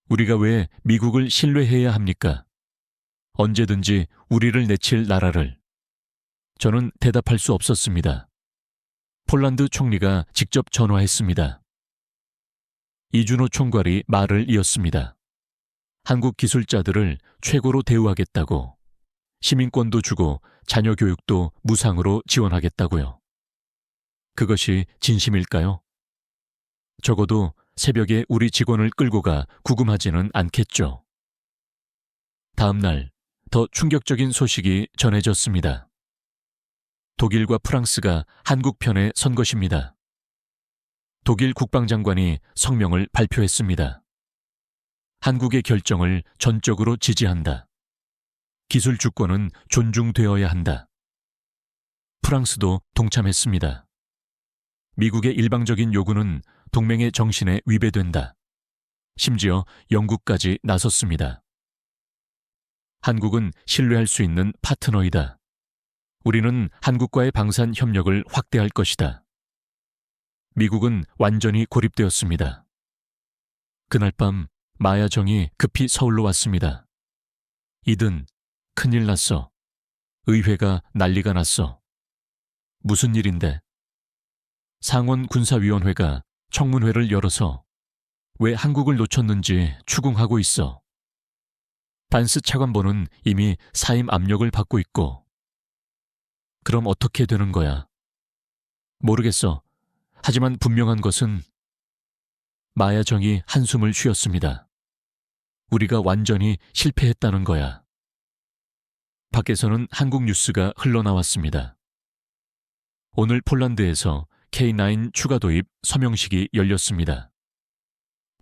우리가 왜 미국을 신뢰해야 합니까? 언제든지 우리를 내칠 나라를. 저는 대답할 수 없었습니다. 폴란드 총리가 직접 전화했습니다. 이준호 총괄이 말을 이었습니다. 한국 기술자들을 최고로 대우하겠다고, 시민권도 주고 자녀 교육도 무상으로 지원하겠다고요. 그것이 진심일까요? 적어도 새벽에 우리 직원을 끌고 가 구금하지는 않겠죠. 다음 날, 더 충격적인 소식이 전해졌습니다. 독일과 프랑스가 한국 편에 선 것입니다. 독일 국방장관이 성명을 발표했습니다. 한국의 결정을 전적으로 지지한다. 기술 주권은 존중되어야 한다. 프랑스도 동참했습니다. 미국의 일방적인 요구는 동맹의 정신에 위배된다. 심지어 영국까지 나섰습니다. 한국은 신뢰할 수 있는 파트너이다. 우리는 한국과의 방산 협력을 확대할 것이다. 미국은 완전히 고립되었습니다. 그날 밤 마야정이 급히 서울로 왔습니다. 이든 큰일 났어. 의회가 난리가 났어. 무슨 일인데? 상원 군사위원회가 청문회를 열어서 왜 한국을 놓쳤는지 추궁하고 있어. 반스 차관보는 이미 사임 압력을 받고 있고. 그럼 어떻게 되는 거야? 모르겠어. 하지만 분명한 것은 마야정이 한숨을 쉬었습니다. 우리가 완전히 실패했다는 거야. 밖에서는 한국 뉴스가 흘러나왔습니다. 오늘 폴란드에서 K9 추가 도입 서명식이 열렸습니다.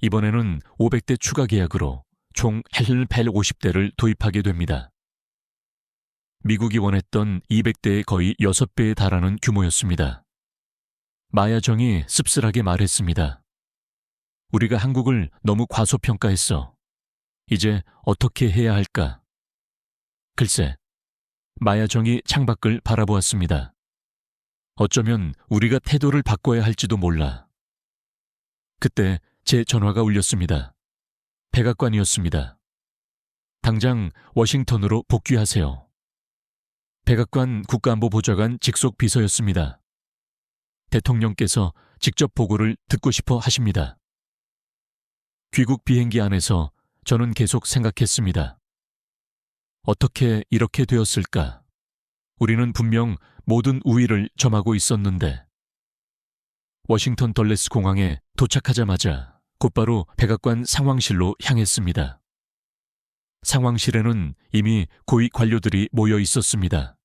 이번에는 500대 추가 계약으로 총 헬 150대를 도입하게 됩니다. 미국이 원했던 200대의 거의 6배에 달하는 규모였습니다. 마야정이 씁쓸하게 말했습니다. 우리가 한국을 너무 과소평가했어. 이제 어떻게 해야 할까? 글쎄, 마야정이 창밖을 바라보았습니다. 어쩌면 우리가 태도를 바꿔야 할지도 몰라. 그때 제 전화가 울렸습니다. 백악관이었습니다. 당장 워싱턴으로 복귀하세요. 백악관 국가안보보좌관 직속 비서였습니다. 대통령께서 직접 보고를 듣고 싶어 하십니다. 귀국 비행기 안에서 저는 계속 생각했습니다. 어떻게 이렇게 되었을까? 우리는 분명 모든 우위를 점하고 있었는데. 워싱턴 덜레스 공항에 도착하자마자 곧바로 백악관 상황실로 향했습니다. 상황실에는 이미 고위 관료들이 모여 있었습니다.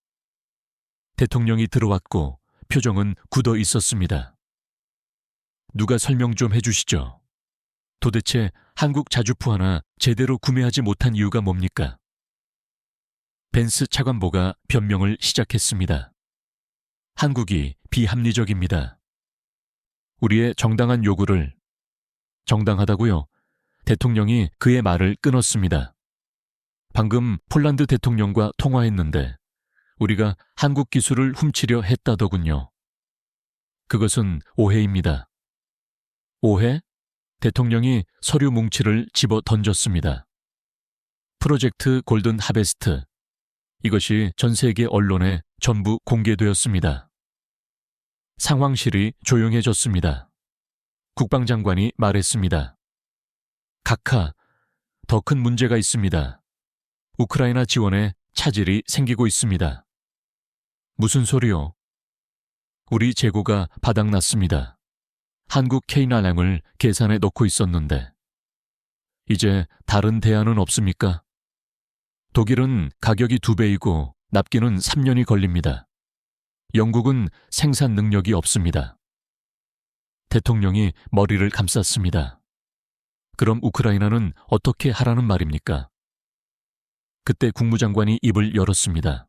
대통령이 들어왔고 표정은 굳어 있었습니다. 누가 설명 좀 해주시죠. 도대체 한국 자주포 하나 제대로 구매하지 못한 이유가 뭡니까? 벤스 차관보가 변명을 시작했습니다. 한국이 비합리적입니다. 우리의 정당한 요구를 정당하다고요? 대통령이 그의 말을 끊었습니다. 방금 폴란드 대통령과 통화했는데 우리가 한국 기술을 훔치려 했다더군요. 그것은 오해입니다. 오해? 대통령이 서류 뭉치를 집어 던졌습니다. 프로젝트 골든 하베스트. 이것이 전 세계 언론에 전부 공개되었습니다. 상황실이 조용해졌습니다. 국방장관이 말했습니다. 각하, 더 큰 문제가 있습니다. 우크라이나 지원에 차질이 생기고 있습니다. 무슨 소리요? 우리 재고가 바닥났습니다. 한국 K9을 계산에 넣고 있었는데. 이제 다른 대안은 없습니까? 독일은 가격이 2배이고 납기는 3년이 걸립니다. 영국은 생산 능력이 없습니다. 대통령이 머리를 감쌌습니다. 그럼 우크라이나는 어떻게 하라는 말입니까? 그때 국무장관이 입을 열었습니다.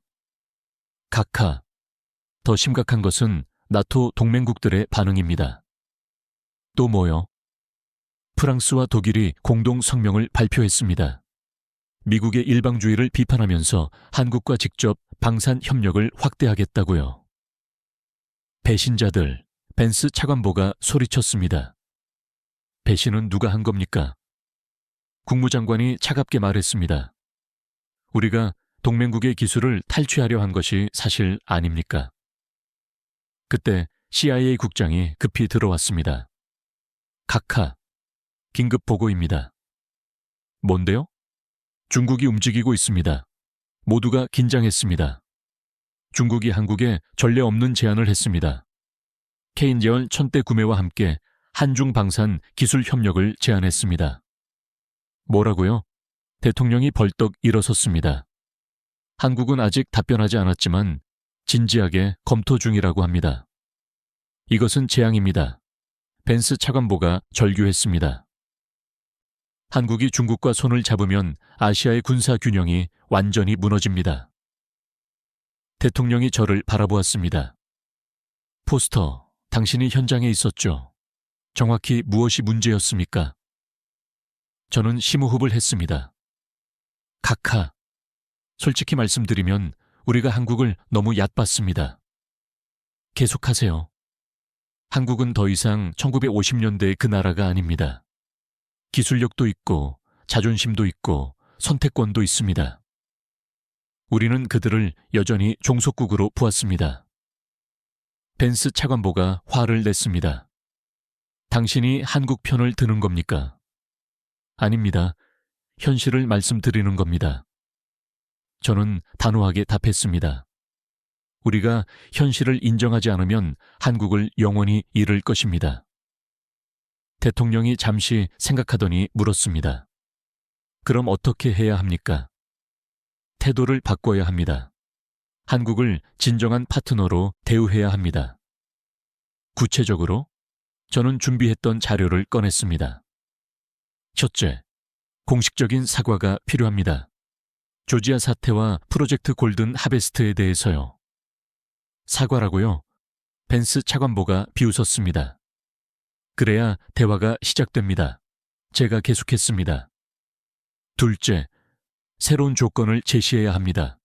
각하, 더 심각한 것은 나토 동맹국들의 반응입니다. 또 뭐요? 프랑스와 독일이 공동 성명을 발표했습니다. 미국의 일방주의를 비판하면서 한국과 직접 방산 협력을 확대하겠다고요. 배신자들, 벤스 차관보가 소리쳤습니다. 배신은 누가 한 겁니까? 국무장관이 차갑게 말했습니다. 우리가 동맹국의 기술을 탈취하려 한 것이 사실 아닙니까? 그때 CIA 국장이 급히 들어왔습니다. 각하, 긴급 보고입니다. 뭔데요? 중국이 움직이고 있습니다. 모두가 긴장했습니다. 중국이 한국에 전례 없는 제안을 했습니다. K9 1000대 구매와 함께 한중 방산 기술 협력을 제안했습니다. 뭐라고요? 대통령이 벌떡 일어섰습니다. 한국은 아직 답변하지 않았지만 진지하게 검토 중이라고 합니다. 이것은 재앙입니다. 벤스 차관보가 절규했습니다. 한국이 중국과 손을 잡으면 아시아의 군사 균형이 완전히 무너집니다. 대통령이 저를 바라보았습니다. 포스터, 당신이 현장에 있었죠. 정확히 무엇이 문제였습니까? 저는 심호흡을 했습니다. 각하, 솔직히 말씀드리면 우리가 한국을 너무 얕봤습니다. 계속하세요. 한국은 더 이상 1950년대의 그 나라가 아닙니다. 기술력도 있고 자존심도 있고 선택권도 있습니다. 우리는 그들을 여전히 종속국으로 보았습니다. 벤스 차관보가 화를 냈습니다. 당신이 한국 편을 드는 겁니까? 아닙니다. 현실을 말씀드리는 겁니다. 저는 단호하게 답했습니다. 우리가 현실을 인정하지 않으면 한국을 영원히 잃을 것입니다. 대통령이 잠시 생각하더니 물었습니다. 그럼 어떻게 해야 합니까? 태도를 바꿔야 합니다. 한국을 진정한 파트너로 대우해야 합니다. 구체적으로 저는 준비했던 자료를 꺼냈습니다. 첫째, 공식적인 사과가 필요합니다. 조지아 사태와 프로젝트 골든 하베스트에 대해서요. 사과라고요? 벤스 차관보가 비웃었습니다. 그래야 대화가 시작됩니다. 제가 계속했습니다. 둘째, 새로운 조건을 제시해야 합니다.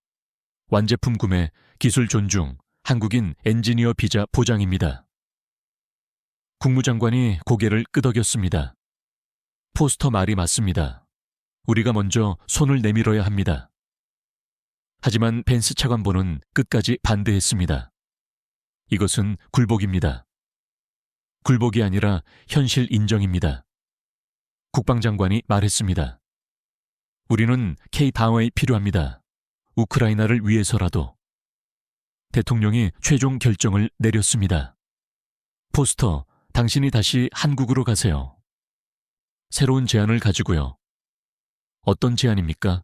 완제품 구매, 기술 존중, 한국인 엔지니어 비자 보장입니다. 국무장관이 고개를 끄덕였습니다. 포스터 말이 맞습니다. 우리가 먼저 손을 내밀어야 합니다. 하지만 벤스 차관보는 끝까지 반대했습니다. 이것은 굴복입니다. 굴복이 아니라 현실 인정입니다. 국방장관이 말했습니다. 우리는 K-방어에 필요합니다. 우크라이나를 위해서라도. 대통령이 최종 결정을 내렸습니다. 포스터, 당신이 다시 한국으로 가세요. 새로운 제안을 가지고요. 어떤 제안입니까?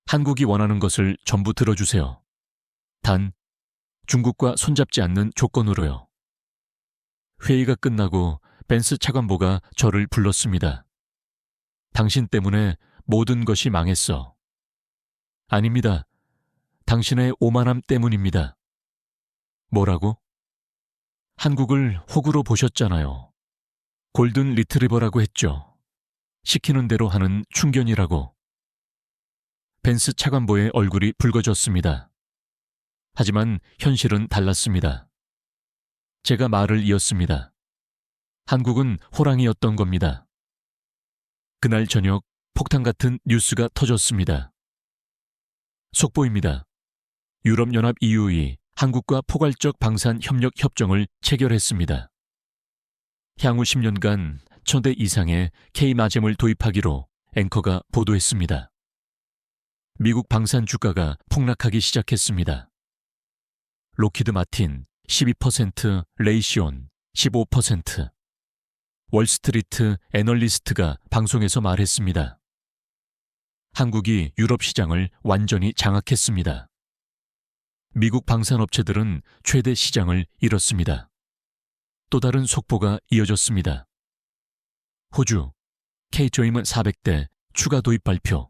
한국이 원하는 것을 전부 들어주세요. 단, 중국과 손잡지 않는 조건으로요. 회의가 끝나고 벤스 차관보가 저를 불렀습니다. 당신 때문에 모든 것이 망했어. 아닙니다. 당신의 오만함 때문입니다. 뭐라고? 한국을 호구로 보셨잖아요. 골든 리트리버라고 했죠. 시키는 대로 하는 충견이라고. 벤스 차관보의 얼굴이 붉어졌습니다. 하지만 현실은 달랐습니다. 제가 말을 이었습니다. 한국은 호랑이였던 겁니다. 그날 저녁 폭탄 같은 뉴스가 터졌습니다. 속보입니다. 유럽연합 EU이 한국과 포괄적 방산 협력 협정을 체결했습니다. 향후 10년간 1000대 이상의 K-마젬을 도입하기로 앵커가 보도했습니다. 미국 방산 주가가 폭락하기 시작했습니다. 로키드 마틴 12%, 레이시온 15%. 월스트리트 애널리스트가 방송에서 말했습니다. 한국이 유럽 시장을 완전히 장악했습니다. 미국 방산업체들은 최대 시장을 잃었습니다. 또 다른 속보가 이어졌습니다. 호주, K-조임은 400대 추가 도입 발표.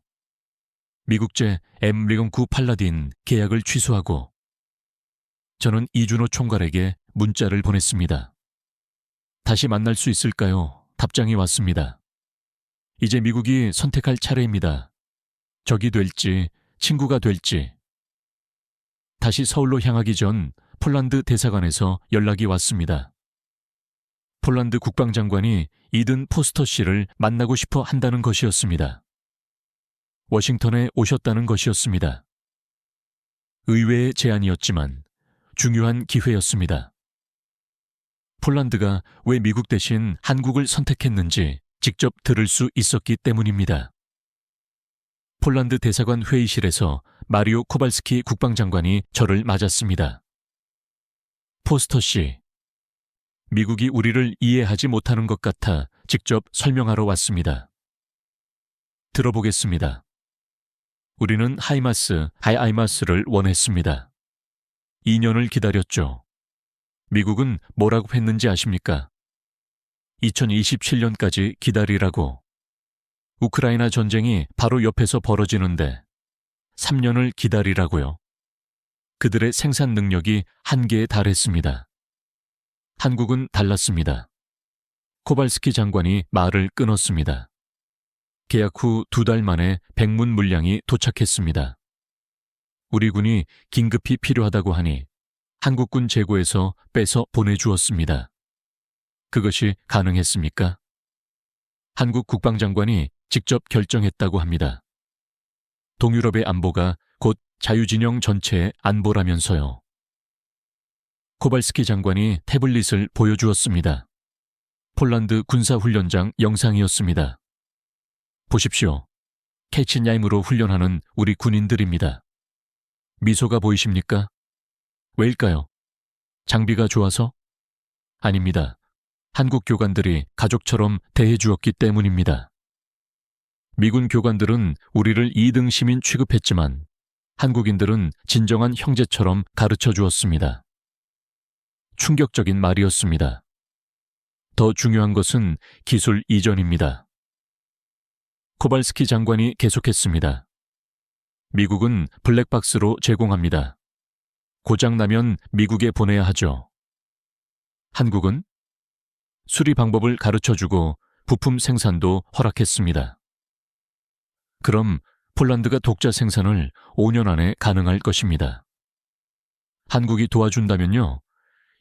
미국제 M-리건9 팔라딘 계약을 취소하고 저는 이준호 총괄에게 문자를 보냈습니다. 다시 만날 수 있을까요? 답장이 왔습니다. 이제 미국이 선택할 차례입니다. 적이 될지 친구가 될지. 다시 서울로 향하기 전 폴란드 대사관에서 연락이 왔습니다. 폴란드 국방장관이 이든 포스터 씨를 만나고 싶어 한다는 것이었습니다. 워싱턴에 오셨다는 것이었습니다. 의외의 제안이었지만 중요한 기회였습니다. 폴란드가 왜 미국 대신 한국을 선택했는지 직접 들을 수 있었기 때문입니다. 폴란드 대사관 회의실에서 마리오 코발스키 국방장관이 저를 맞았습니다. 포스터 씨, 미국이 우리를 이해하지 못하는 것 같아 직접 설명하러 왔습니다. 들어보겠습니다. 우리는 하이마스를 원했습니다. 2년을 기다렸죠. 미국은 뭐라고 했는지 아십니까? 2027년까지 기다리라고. 우크라이나 전쟁이 바로 옆에서 벌어지는데 3년을 기다리라고요. 그들의 생산 능력이 한계에 달했습니다. 한국은 달랐습니다. 코발스키 장관이 말을 끊었습니다. 계약 후 2달 만에 백문 물량이 도착했습니다. 우리 군이 긴급히 필요하다고 하니 한국군 재고에서 빼서 보내주었습니다. 그것이 가능했습니까? 한국 국방장관이 직접 결정했다고 합니다. 동유럽의 안보가 곧 자유진영 전체의 안보라면서요. 코발스키 장관이 태블릿을 보여주었습니다. 폴란드 군사훈련장 영상이었습니다. 보십시오. 캐치냐임으로 훈련하는 우리 군인들입니다. 미소가 보이십니까? 왜일까요? 장비가 좋아서? 아닙니다. 한국 교관들이 가족처럼 대해주었기 때문입니다. 미군 교관들은 우리를 2등 시민 취급했지만 한국인들은 진정한 형제처럼 가르쳐 주었습니다. 충격적인 말이었습니다. 더 중요한 것은 기술 이전입니다. 코발스키 장관이 계속했습니다. 미국은 블랙박스로 제공합니다. 고장나면 미국에 보내야 하죠. 한국은 수리 방법을 가르쳐주고 부품 생산도 허락했습니다. 그럼 폴란드가 독자 생산을 5년 안에 가능할 것입니다. 한국이 도와준다면요?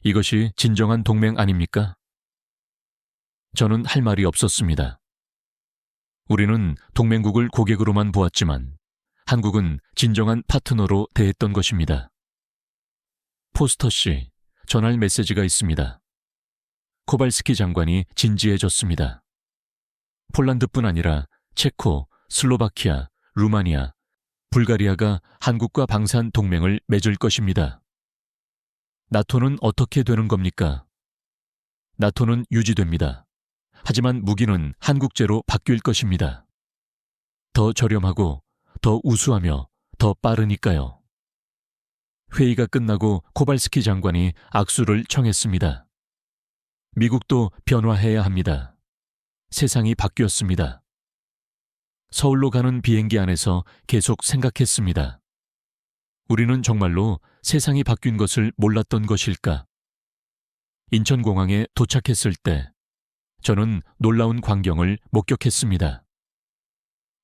이것이 진정한 동맹 아닙니까? 저는 할 말이 없었습니다. 우리는 동맹국을 고객으로만 보았지만 한국은 진정한 파트너로 대했던 것입니다. 포스터 씨, 전할 메시지가 있습니다. 코발스키 장관이 진지해졌습니다. 폴란드뿐 아니라 체코, 슬로바키아, 루마니아, 불가리아가 한국과 방산 동맹을 맺을 것입니다. 나토는 어떻게 되는 겁니까? 나토는 유지됩니다. 하지만 무기는 한국제로 바뀔 것입니다. 더 저렴하고 더 우수하며 더 빠르니까요. 회의가 끝나고 코발스키 장관이 악수를 청했습니다. 미국도 변화해야 합니다. 세상이 바뀌었습니다. 서울로 가는 비행기 안에서 계속 생각했습니다. 우리는 정말로 세상이 바뀐 것을 몰랐던 것일까? 인천공항에 도착했을 때 저는 놀라운 광경을 목격했습니다.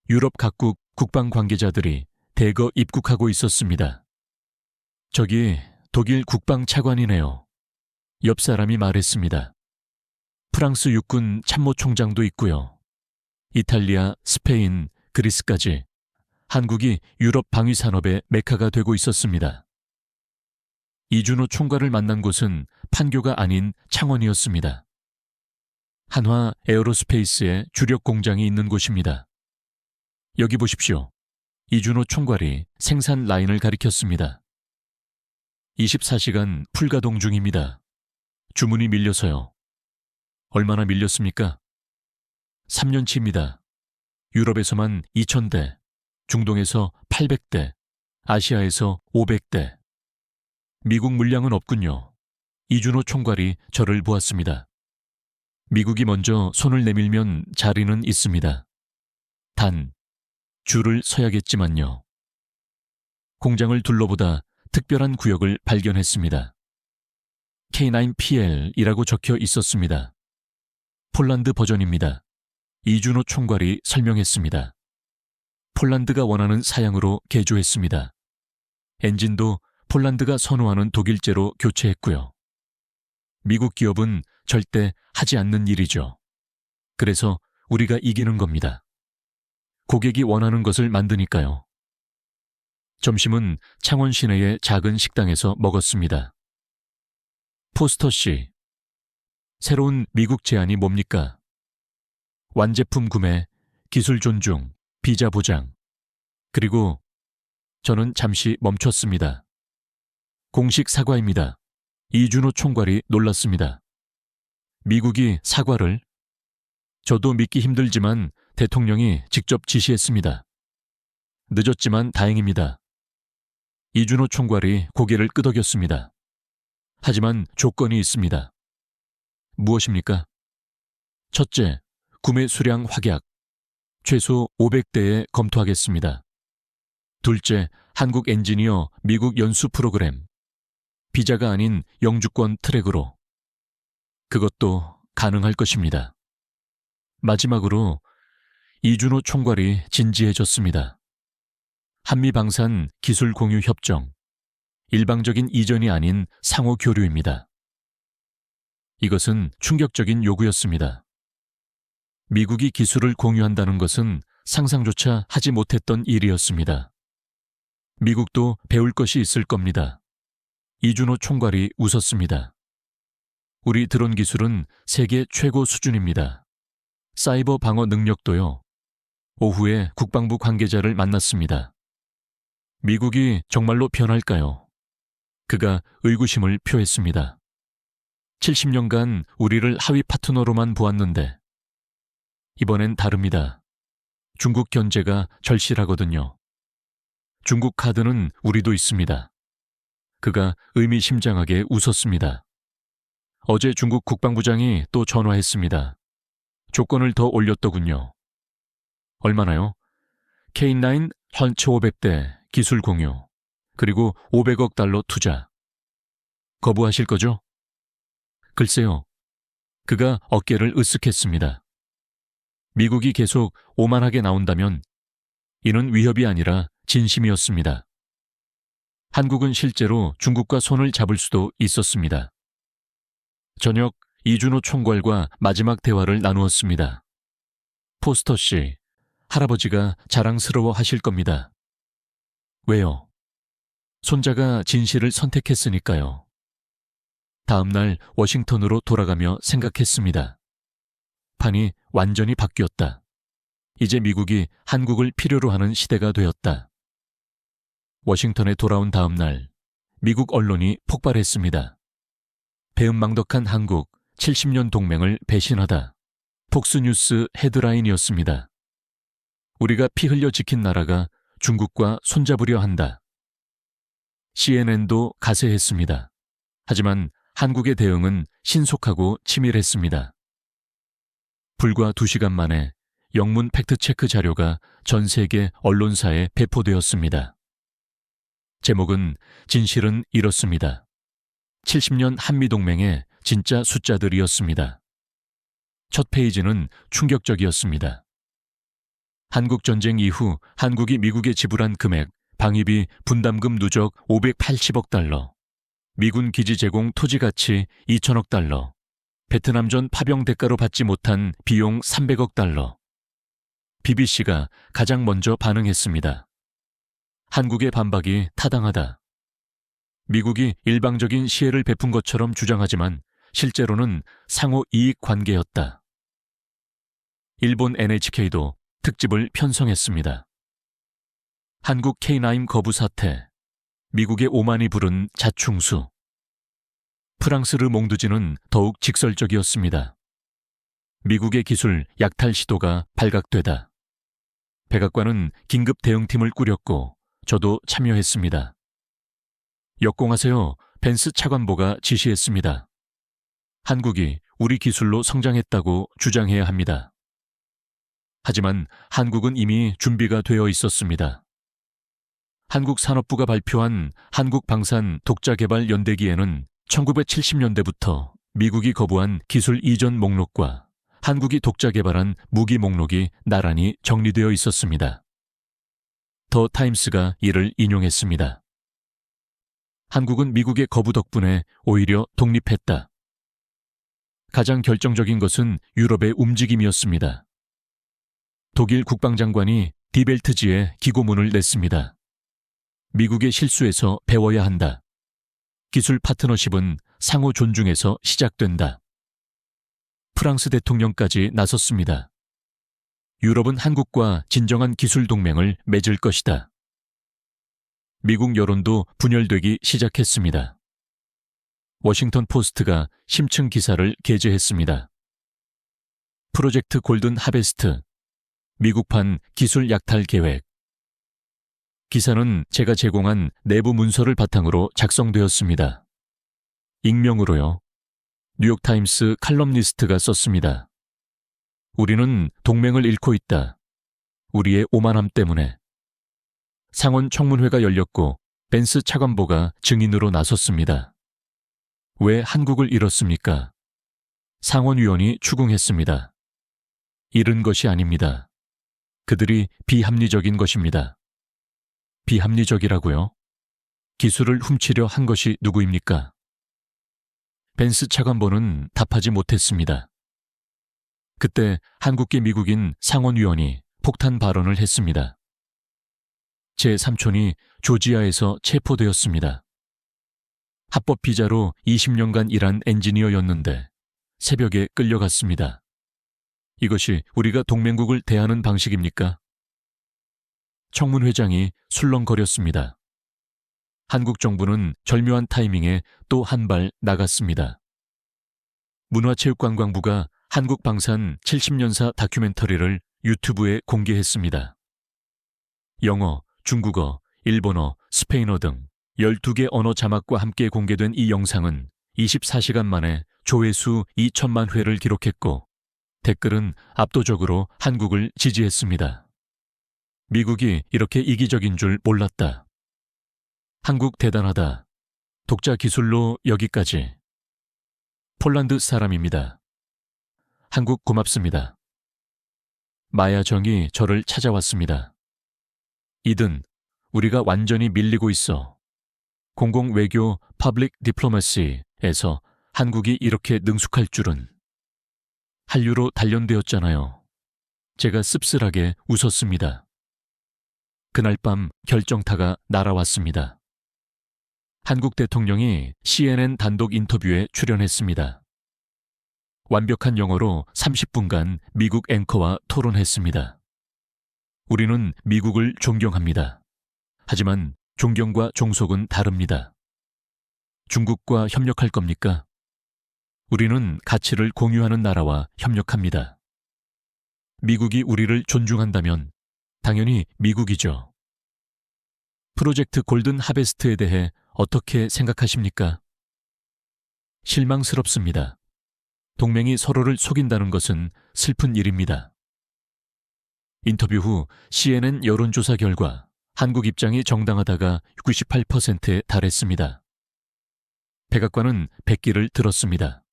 유럽 각국 국방 관계자들이 대거 입국하고 있었습니다. 저기 독일 국방 차관이네요. 옆 사람이 말했습니다. 프랑스 육군 참모총장도 있고요. 이탈리아, 스페인, 그리스까지 한국이 유럽 방위산업의 메카가 되고 있었습니다. 이준호 총괄을 만난 곳은 판교가 아닌 창원이었습니다. 한화 에어로스페이스의 주력 공장이 있는 곳입니다. 여기 보십시오. 이준호 총괄이 생산 라인을 가리켰습니다. 24시간 풀가동 중입니다. 주문이 밀려서요. 얼마나 밀렸습니까? 3년치입니다. 유럽에서만 2,000대, 중동에서 800대, 아시아에서 500대. 미국 물량은 없군요. 이준호 총괄이 저를 보았습니다. 미국이 먼저 손을 내밀면 자리는 있습니다. 단, 줄을 서야겠지만요. 공장을 둘러보다 특별한 구역을 발견했습니다. K9PL이라고 적혀 있었습니다. 폴란드 버전입니다. 이준호 총괄이 설명했습니다. 폴란드가 원하는 사양으로 개조했습니다. 엔진도 폴란드가 선호하는 독일제로 교체했고요. 미국 기업은 절대 하지 않는 일이죠. 그래서 우리가 이기는 겁니다. 고객이 원하는 것을 만드니까요. 점심은 창원 시내의 작은 식당에서 먹었습니다. 포스터 씨, 새로운 미국 제안이 뭡니까? 완제품 구매, 기술 존중, 비자 보장. 그리고 저는 잠시 멈췄습니다. 공식 사과입니다. 이준호 총괄이 놀랐습니다. 미국이 사과를? 저도 믿기 힘들지만 대통령이 직접 지시했습니다. 늦었지만 다행입니다. 이준호 총괄이 고개를 끄덕였습니다. 하지만 조건이 있습니다. 무엇입니까? 첫째, 구매 수량 확약. 최소 500대에 검토하겠습니다. 둘째, 한국 엔지니어 미국 연수 프로그램. 비자가 아닌 영주권 트랙으로. 그것도 가능할 것입니다. 마지막으로 이준호 총괄이 진지해졌습니다. 한미방산 기술 공유 협정. 일방적인 이전이 아닌 상호 교류입니다. 이것은 충격적인 요구였습니다. 미국이 기술을 공유한다는 것은 상상조차 하지 못했던 일이었습니다. 미국도 배울 것이 있을 겁니다. 이준호 총괄이 웃었습니다. 우리 드론 기술은 세계 최고 수준입니다. 사이버 방어 능력도요. 오후에 국방부 관계자를 만났습니다. 미국이 정말로 변할까요? 그가 의구심을 표했습니다. 70년간 우리를 하위 파트너로만 보았는데 이번엔 다릅니다. 중국 견제가 절실하거든요. 중국 카드는 우리도 있습니다. 그가 의미심장하게 웃었습니다. 어제 중국 국방부장이 또 전화했습니다. 조건을 더 올렸더군요. 얼마나요? K9 펀치 500대 기술 공유, 그리고 500억 달러 투자. 거부하실 거죠? 글쎄요. 그가 어깨를 으쓱했습니다. 미국이 계속 오만하게 나온다면 이는 위협이 아니라 진심이었습니다. 한국은 실제로 중국과 손을 잡을 수도 있었습니다. 저녁 이준호 총괄과 마지막 대화를 나누었습니다. 포스터 씨, 할아버지가 자랑스러워 하실 겁니다. 왜요? 손자가 진실을 선택했으니까요. 다음 날 워싱턴으로 돌아가며 생각했습니다. 판이 완전히 바뀌었다. 이제 미국이 한국을 필요로 하는 시대가 되었다. 워싱턴에 돌아온 다음 날 미국 언론이 폭발했습니다. 배은망덕한 한국 70년 동맹을 배신하다. 폭스뉴스 헤드라인이었습니다. 우리가 피 흘려 지킨 나라가 중국과 손잡으려 한다. CNN도 가세했습니다. 하지만 한국의 대응은 신속하고 치밀했습니다. 불과 2시간 만에 영문 팩트체크 자료가 전 세계 언론사에 배포되었습니다. 제목은 진실은 이렇습니다. 70년 한미동맹의 진짜 숫자들이었습니다. 첫 페이지는 충격적이었습니다. 한국전쟁 이후 한국이 미국에 지불한 금액, 방위비 분담금 누적 580억 달러, 미군 기지 제공 토지 가치 2천억 달러, 베트남전 파병 대가로 받지 못한 비용 300억 달러. BBC가 가장 먼저 반응했습니다. 한국의 반박이 타당하다. 미국이 일방적인 시혜를 베푼 것처럼 주장하지만 실제로는 상호 이익 관계였다. 일본 NHK도 특집을 편성했습니다. 한국 K9 거부 사태, 미국의 오만이 부른 자충수. 프랑스 르몽드지는 더욱 직설적이었습니다. 미국의 기술 약탈 시도가 발각되다. 백악관은 긴급 대응팀을 꾸렸고 저도 참여했습니다. 역공하세요. 벤스 차관보가 지시했습니다. 한국이 우리 기술로 성장했다고 주장해야 합니다. 하지만 한국은 이미 준비가 되어 있었습니다. 한국산업부가 발표한 한국방산 독자개발연대기에는 1970년대부터 미국이 거부한 기술 이전 목록과 한국이 독자 개발한 무기 목록이 나란히 정리되어 있었습니다. 더 타임스가 이를 인용했습니다. 한국은 미국의 거부 덕분에 오히려 독립했다. 가장 결정적인 것은 유럽의 움직임이었습니다. 독일 국방장관이 디벨트지에 기고문을 냈습니다. 미국의 실수에서 배워야 한다. 기술 파트너십은 상호 존중에서 시작된다. 프랑스 대통령까지 나섰습니다. 유럽은 한국과 진정한 기술 동맹을 맺을 것이다. 미국 여론도 분열되기 시작했습니다. 워싱턴 포스트가 심층 기사를 게재했습니다. 프로젝트 골든 하베스트, 미국판 기술 약탈 계획. 기사는 제가 제공한 내부 문서를 바탕으로 작성되었습니다. 익명으로요. 뉴욕타임스 칼럼니스트가 썼습니다. 우리는 동맹을 잃고 있다. 우리의 오만함 때문에. 상원 청문회가 열렸고 벤스 차관보가 증인으로 나섰습니다. 왜 한국을 잃었습니까? 상원위원이 추궁했습니다. 잃은 것이 아닙니다. 그들이 비합리적인 것입니다. 비합리적이라고요? 기술을 훔치려 한 것이 누구입니까? 벤스 차관보는 답하지 못했습니다. 그때 한국계 미국인 상원위원이 폭탄 발언을 했습니다. 제 삼촌이 조지아에서 체포되었습니다. 합법 비자로 20년간 일한 엔지니어였는데 새벽에 끌려갔습니다. 이것이 우리가 동맹국을 대하는 방식입니까? 청문 회장이 술렁거렸습니다. 한국 정부는 절묘한 타이밍에 또 한 발 나갔습니다. 문화체육관광부가 한국 방산 70년사 다큐멘터리를 유튜브에 공개했습니다. 영어, 중국어, 일본어, 스페인어 등 12개 언어 자막과 함께 공개된 이 영상은 24시간 만에 조회수 2천만 회를 기록했고 댓글은 압도적으로 한국을 지지했습니다. 미국이 이렇게 이기적인 줄 몰랐다. 한국 대단하다. 독자 기술로 여기까지. 폴란드 사람입니다. 한국 고맙습니다. 마야 정이 저를 찾아왔습니다. 이든 우리가 완전히 밀리고 있어. 공공외교 퍼블릭 디플로마시에서 한국이 이렇게 능숙할 줄은. 한류로 단련되었잖아요. 제가 씁쓸하게 웃었습니다. 그날 밤 결정타가 날아왔습니다. 한국 대통령이 CNN 단독 인터뷰에 출연했습니다. 완벽한 영어로 30분간 미국 앵커와 토론했습니다. 우리는 미국을 존경합니다. 하지만 존경과 종속은 다릅니다. 중국과 협력할 겁니까? 우리는 가치를 공유하는 나라와 협력합니다. 미국이 우리를 존중한다면 당연히 미국이죠. 프로젝트 골든 하베스트에 대해 어떻게 생각하십니까? 실망스럽습니다. 동맹이 서로를 속인다는 것은 슬픈 일입니다. 인터뷰 후 CNN 여론조사 결과 한국 입장이 정당하다가 98%에 달했습니다. 백악관은 백기를 들었습니다.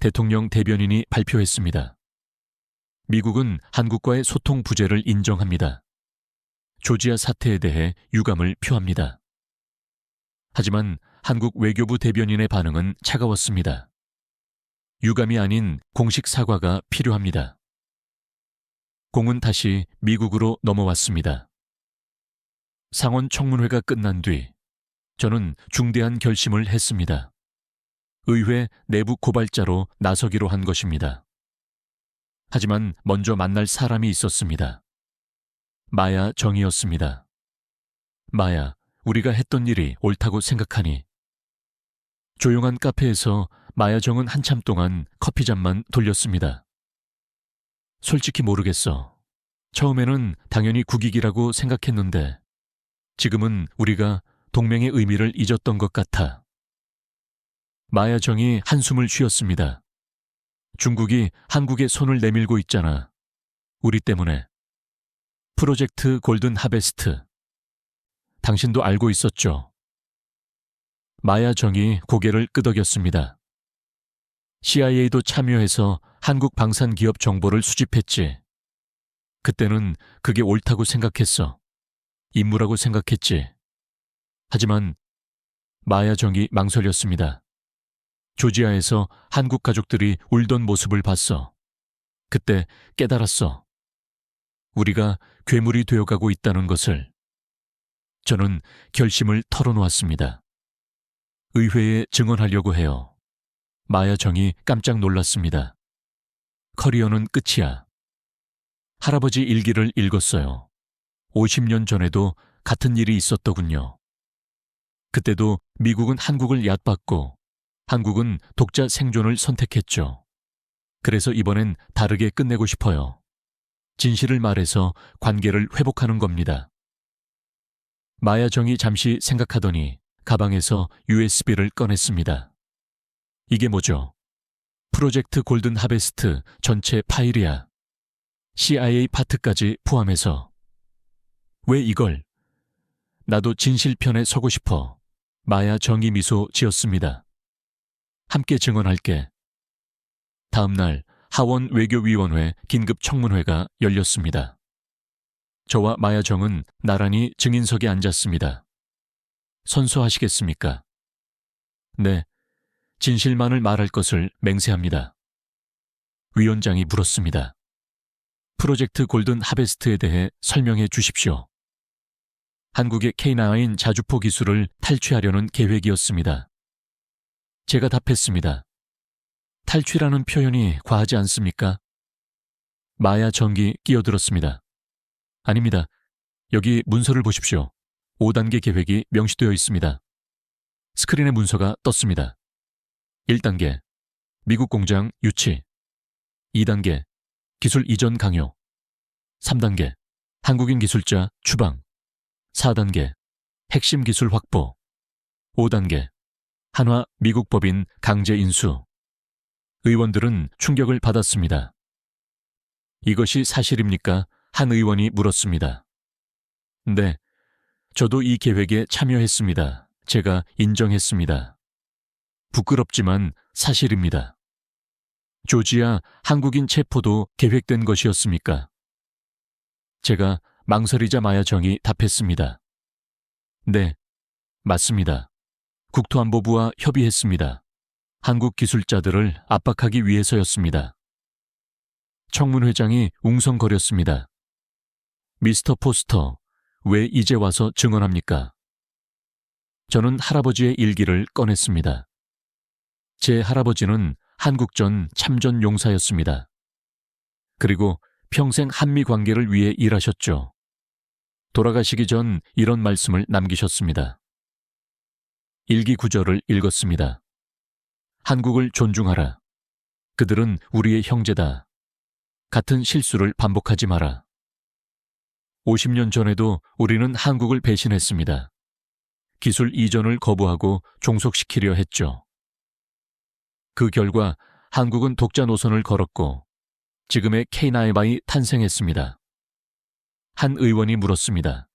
대통령 대변인이 발표했습니다. 미국은 한국과의 소통 부재를 인정합니다. 조지아 사태에 대해 유감을 표합니다. 하지만 한국 외교부 대변인의 반응은 차가웠습니다. 유감이 아닌 공식 사과가 필요합니다. 공은 다시 미국으로 넘어왔습니다. 상원 청문회가 끝난 뒤 저는 중대한 결심을 했습니다. 의회 내부 고발자로 나서기로 한 것입니다. 하지만 먼저 만날 사람이 있었습니다. 마야 정이었습니다. 마야, 우리가 했던 일이 옳다고 생각하니? 조용한 카페에서 마야 정은 한참 동안 커피잔만 돌렸습니다. 솔직히 모르겠어. 처음에는 당연히 국익이라고 생각했는데 지금은 우리가 동맹의 의미를 잊었던 것 같아. 마야 정이 한숨을 쉬었습니다. 중국이 한국에 손을 내밀고 있잖아. 우리 때문에. 프로젝트 골든 하베스트. 당신도 알고 있었죠? 마야 정이 고개를 끄덕였습니다. CIA도 참여해서 한국 방산기업 정보를 수집했지. 그때는 그게 옳다고 생각했어. 임무라고 생각했지. 하지만 마야 정이 망설였습니다. 조지아에서 한국 가족들이 울던 모습을 봤어. 그때 깨달았어. 우리가 괴물이 되어가고 있다는 것을. 저는 결심을 털어놓았습니다. 의회에 증언하려고 해요. 마야 정이 깜짝 놀랐습니다. 커리어는 끝이야. 할아버지 일기를 읽었어요. 50년 전에도 같은 일이 있었더군요. 그때도 미국은 한국을 얕봤고 한국은 독자 생존을 선택했죠. 그래서 이번엔 다르게 끝내고 싶어요. 진실을 말해서 관계를 회복하는 겁니다. 마야 정이 잠시 생각하더니 가방에서 USB를 꺼냈습니다. 이게 뭐죠? 프로젝트 골든 하베스트 전체 파일이야. CIA 파트까지 포함해서. 왜 이걸? 나도 진실편에 서고 싶어. 마야 정이 미소 지었습니다. 함께 증언할게. 다음 날 하원 외교위원회 긴급 청문회가 열렸습니다. 저와 마야 정은 나란히 증인석에 앉았습니다. 선서하시겠습니까? 네, 진실만을 말할 것을 맹세합니다. 위원장이 물었습니다. 프로젝트 골든 하베스트에 대해 설명해 주십시오. 한국의 K9 자주포 기술을 탈취하려는 계획이었습니다. 제가 답했습니다. 탈취라는 표현이 과하지 않습니까? 마야 정기 끼어들었습니다. 아닙니다. 여기 문서를 보십시오. 5단계 계획이 명시되어 있습니다. 스크린에 문서가 떴습니다. 1단계, 미국 공장 유치. 2단계, 기술 이전 강요. 3단계, 한국인 기술자 추방. 4단계, 핵심 기술 확보. 5단계, 한화 미국 법인 강제 인수. 의원들은 충격을 받았습니다. 이것이 사실입니까? 한 의원이 물었습니다. 네, 저도 이 계획에 참여했습니다. 제가 인정했습니다. 부끄럽지만 사실입니다. 조지아 한국인 체포도 계획된 것이었습니까? 제가 망설이자 마야 정이 답했습니다. 네, 맞습니다. 국토안보부와 협의했습니다. 한국 기술자들을 압박하기 위해서였습니다. 청문 회장이 웅성거렸습니다. 미스터 포스터, 왜 이제 와서 증언합니까? 저는 할아버지의 일기를 꺼냈습니다. 제 할아버지는 한국전 참전 용사였습니다. 그리고 평생 한미 관계를 위해 일하셨죠. 돌아가시기 전 이런 말씀을 남기셨습니다. 일기 구절을 읽었습니다. 한국을 존중하라. 그들은 우리의 형제다. 같은 실수를 반복하지 마라. 50년 전에도 우리는 한국을 배신했습니다. 기술 이전을 거부하고 종속시키려 했죠. 그 결과 한국은 독자 노선을 걸었고 지금의 K9이 탄생했습니다. 한 의원이 물었습니다.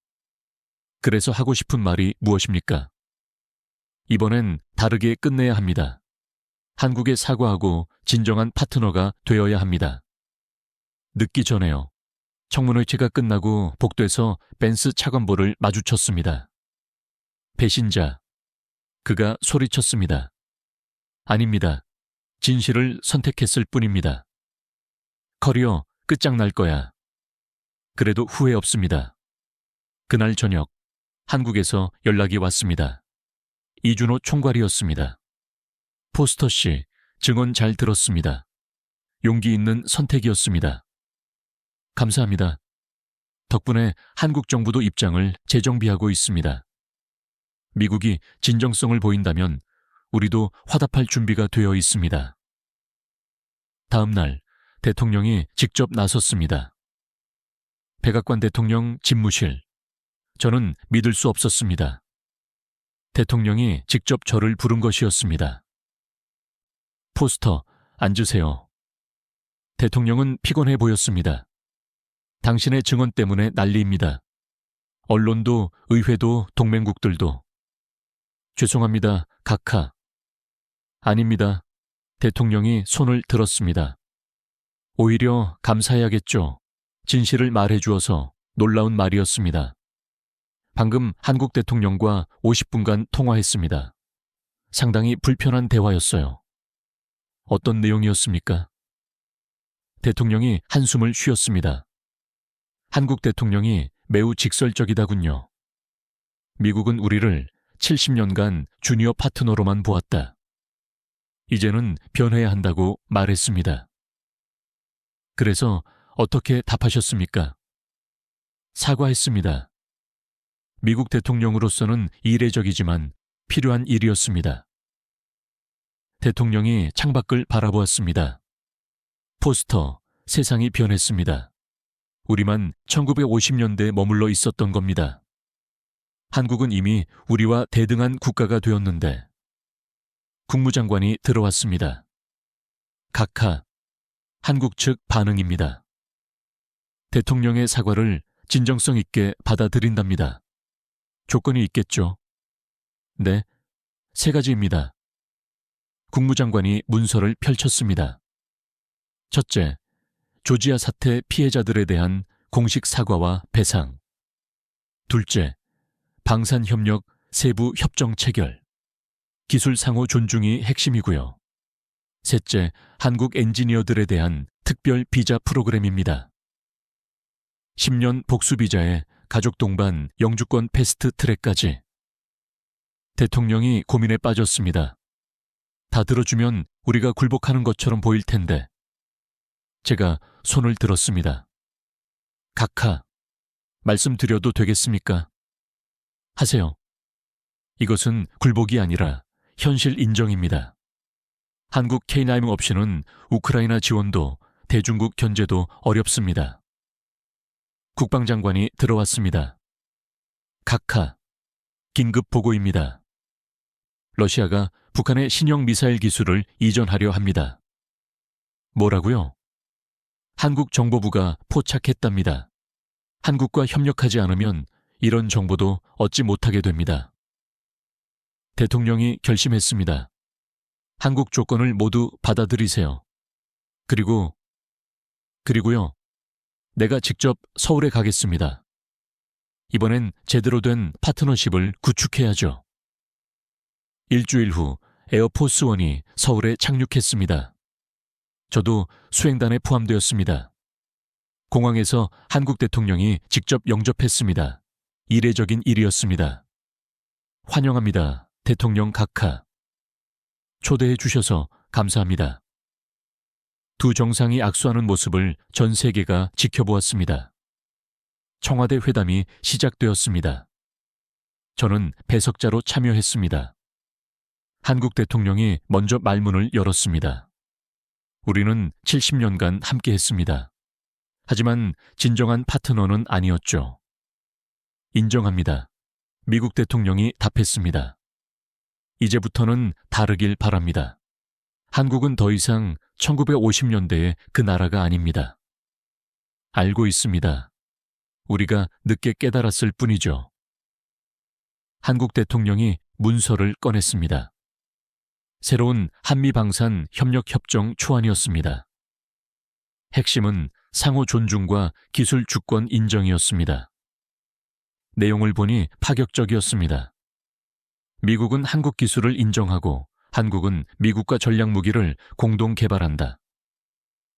그래서 하고 싶은 말이 무엇입니까? 이번엔 다르게 끝내야 합니다. 한국에 사과하고 진정한 파트너가 되어야 합니다. 늦기 전에요. 청문회체가 끝나고 복도에서 벤스 차관보를 마주쳤습니다. 배신자. 그가 소리쳤습니다. 아닙니다. 진실을 선택했을 뿐입니다. 커리어 끝장날 거야. 그래도 후회 없습니다. 그날 저녁 한국에서 연락이 왔습니다. 이준호 총괄이었습니다. 포스터 씨, 증언 잘 들었습니다. 용기 있는 선택이었습니다. 감사합니다. 덕분에 한국 정부도 입장을 재정비하고 있습니다. 미국이 진정성을 보인다면 우리도 화답할 준비가 되어 있습니다. 다음 날 대통령이 직접 나섰습니다. 백악관 대통령 집무실. 저는 믿을 수 없었습니다. 대통령이 직접 저를 부른 것이었습니다. 포스터, 앉으세요. 대통령은 피곤해 보였습니다. 당신의 증언 때문에 난리입니다. 언론도 의회도 동맹국들도. 죄송합니다, 각하. 아닙니다. 대통령이 손을 들었습니다. 오히려 감사해야겠죠. 진실을 말해주어서 놀라운 말이었습니다. 방금 한국 대통령과 50분간 통화했습니다. 상당히 불편한 대화였어요. 어떤 내용이었습니까? 대통령이 한숨을 쉬었습니다. 한국 대통령이 매우 직설적이다군요. 미국은 우리를 70년간 주니어 파트너로만 보았다. 이제는 변해야 한다고 말했습니다. 그래서 어떻게 답하셨습니까? 사과했습니다. 미국 대통령으로서는 이례적이지만 필요한 일이었습니다. 대통령이 창밖을 바라보았습니다. 포스터, 세상이 변했습니다. 우리만 1950년대에 머물러 있었던 겁니다. 한국은 이미 우리와 대등한 국가가 되었는데. 국무장관이 들어왔습니다. 각하, 한국 측 반응입니다. 대통령의 사과를 진정성 있게 받아들인답니다. 조건이 있겠죠? 네, 3가지입니다. 국무장관이 문서를 펼쳤습니다. 첫째, 조지아 사태 피해자들에 대한 공식 사과와 배상. 둘째, 방산협력 세부 협정 체결. 기술 상호 존중이 핵심이고요. 셋째, 한국 엔지니어들에 대한 특별 비자 프로그램입니다. 10년 복수 비자에 가족 동반 영주권 패스트 트랙까지. 대통령이 고민에 빠졌습니다. 다 들어주면 우리가 굴복하는 것처럼 보일 텐데. 제가 손을 들었습니다. 각하, 말씀드려도 되겠습니까? 하세요. 이것은 굴복이 아니라 현실 인정입니다. 한국 K9 없이는 우크라이나 지원도 대중국 견제도 어렵습니다. 국방장관이 들어왔습니다. 각하, 긴급 보고입니다. 러시아가 북한의 신형 미사일 기술을 이전하려 합니다. 뭐라고요? 한국 정보부가 포착했답니다. 한국과 협력하지 않으면 이런 정보도 얻지 못하게 됩니다. 대통령이 결심했습니다. 한국 조건을 모두 받아들이세요. 그리고요. 내가 직접 서울에 가겠습니다. 이번엔 제대로 된 파트너십을 구축해야죠. 일주일 후 에어포스원이 서울에 착륙했습니다. 저도 수행단에 포함되었습니다. 공항에서 한국 대통령이 직접 영접했습니다. 이례적인 일이었습니다. 환영합니다, 대통령 각하. 초대해 주셔서 감사합니다. 두 정상이 악수하는 모습을 전 세계가 지켜보았습니다. 청와대 회담이 시작되었습니다. 저는 배석자로 참여했습니다. 한국 대통령이 먼저 말문을 열었습니다. 우리는 70년간 함께했습니다. 하지만 진정한 파트너는 아니었죠. 인정합니다. 미국 대통령이 답했습니다. 이제부터는 다르길 바랍니다. 한국은 더 이상 1950년대의 그 나라가 아닙니다. 알고 있습니다. 우리가 늦게 깨달았을 뿐이죠. 한국 대통령이 문서를 꺼냈습니다. 새로운 한미방산 협력협정 초안이었습니다. 핵심은 상호 존중과 기술 주권 인정이었습니다. 내용을 보니 파격적이었습니다. 미국은 한국 기술을 인정하고 한국은 미국과 전략무기를 공동 개발한다.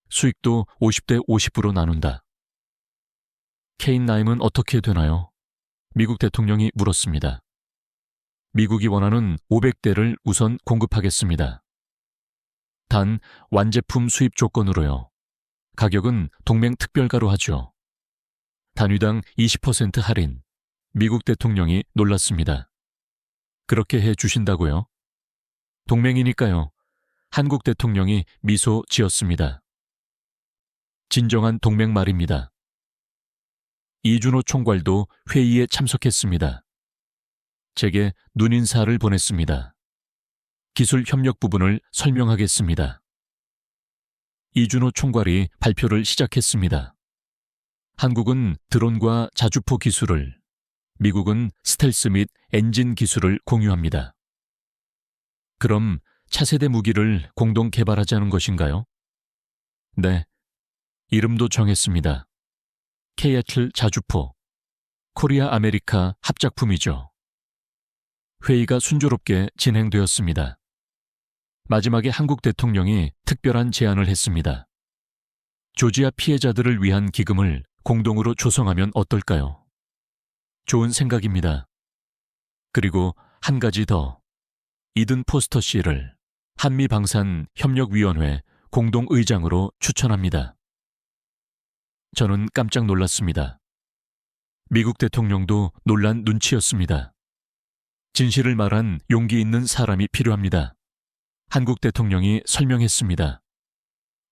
수익도 50대 50으로 나눈다. K9은 어떻게 되나요? 미국 대통령이 물었습니다. 미국이 원하는 500대를 우선 공급하겠습니다. 단 완제품 수입 조건으로요. 가격은 동맹 특별가로 하죠. 단위당 20% 할인. 미국 대통령이 놀랐습니다. 그렇게 해 주신다고요? 동맹이니까요. 한국 대통령이 미소 지었습니다. 진정한 동맹 말입니다. 이준호 총괄도 회의에 참석했습니다. 제게 눈인사를 보냈습니다. 기술 협력 부분을 설명하겠습니다. 이준호 총괄이 발표를 시작했습니다. 한국은 드론과 자주포 기술을, 미국은 스텔스 및 엔진 기술을 공유합니다. 그럼 차세대 무기를 공동 개발하자는 것인가요? 네. 이름도 정했습니다. K-8 자주포, 코리아 아메리카 합작품이죠. 회의가 순조롭게 진행되었습니다. 마지막에 한국 대통령이 특별한 제안을 했습니다. 조지아 피해자들을 위한 기금을 공동으로 조성하면 어떨까요? 좋은 생각입니다. 그리고 한 가지 더. 이든 포스터 씨를 한미방산협력위원회 공동의장으로 추천합니다. 저는 깜짝 놀랐습니다. 미국 대통령도 놀란 눈치였습니다. 진실을 말한 용기 있는 사람이 필요합니다. 한국 대통령이 설명했습니다.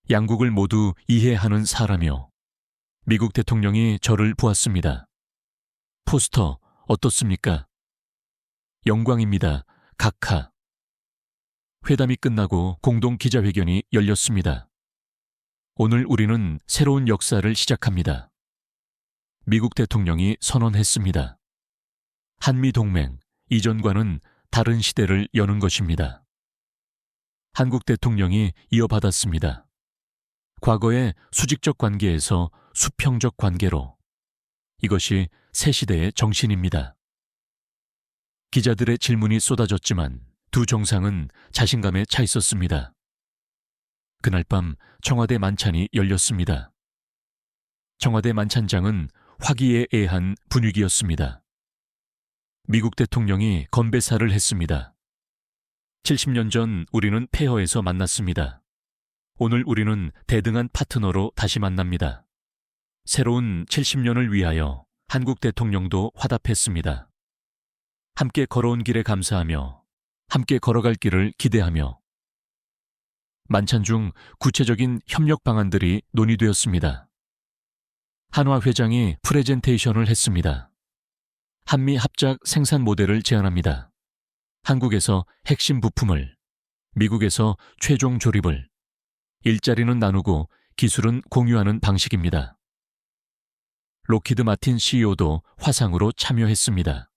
양국을 모두 이해하는 사람이요. 미국 대통령이 저를 보았습니다. 포스터 어떻습니까? 영광입니다. 각하. 회담이 끝나고 공동 기자회견이 열렸습니다. 오늘 우리는 새로운 역사를 시작합니다. 미국 대통령이 선언했습니다. 한미동맹, 이전과는 다른 시대를 여는 것입니다. 한국 대통령이 이어받았습니다. 과거의 수직적 관계에서 수평적 관계로. 이것이 새 시대의 정신입니다. 기자들의 질문이 쏟아졌지만 두 정상은 자신감에 차 있었습니다. 그날 밤 청와대 만찬이 열렸습니다. 청와대 만찬장은 화기애애한 분위기였습니다. 미국 대통령이 건배사를 했습니다. 70년 전 우리는 폐허에서 만났습니다. 오늘 우리는 대등한 파트너로 다시 만납니다. 새로운 70년을 위하여 한국 대통령도 화답했습니다. 함께 걸어온 길에 감사하며 함께 걸어갈 길을 기대하며 만찬 중 구체적인 협력 방안들이 논의되었습니다. 한화 회장이 프레젠테이션을 했습니다. 한미 합작 생산 모델을 제안합니다. 한국에서 핵심 부품을, 미국에서 최종 조립을, 일자리는 나누고 기술은 공유하는 방식입니다. 록히드 마틴 CEO도 화상으로 참여했습니다.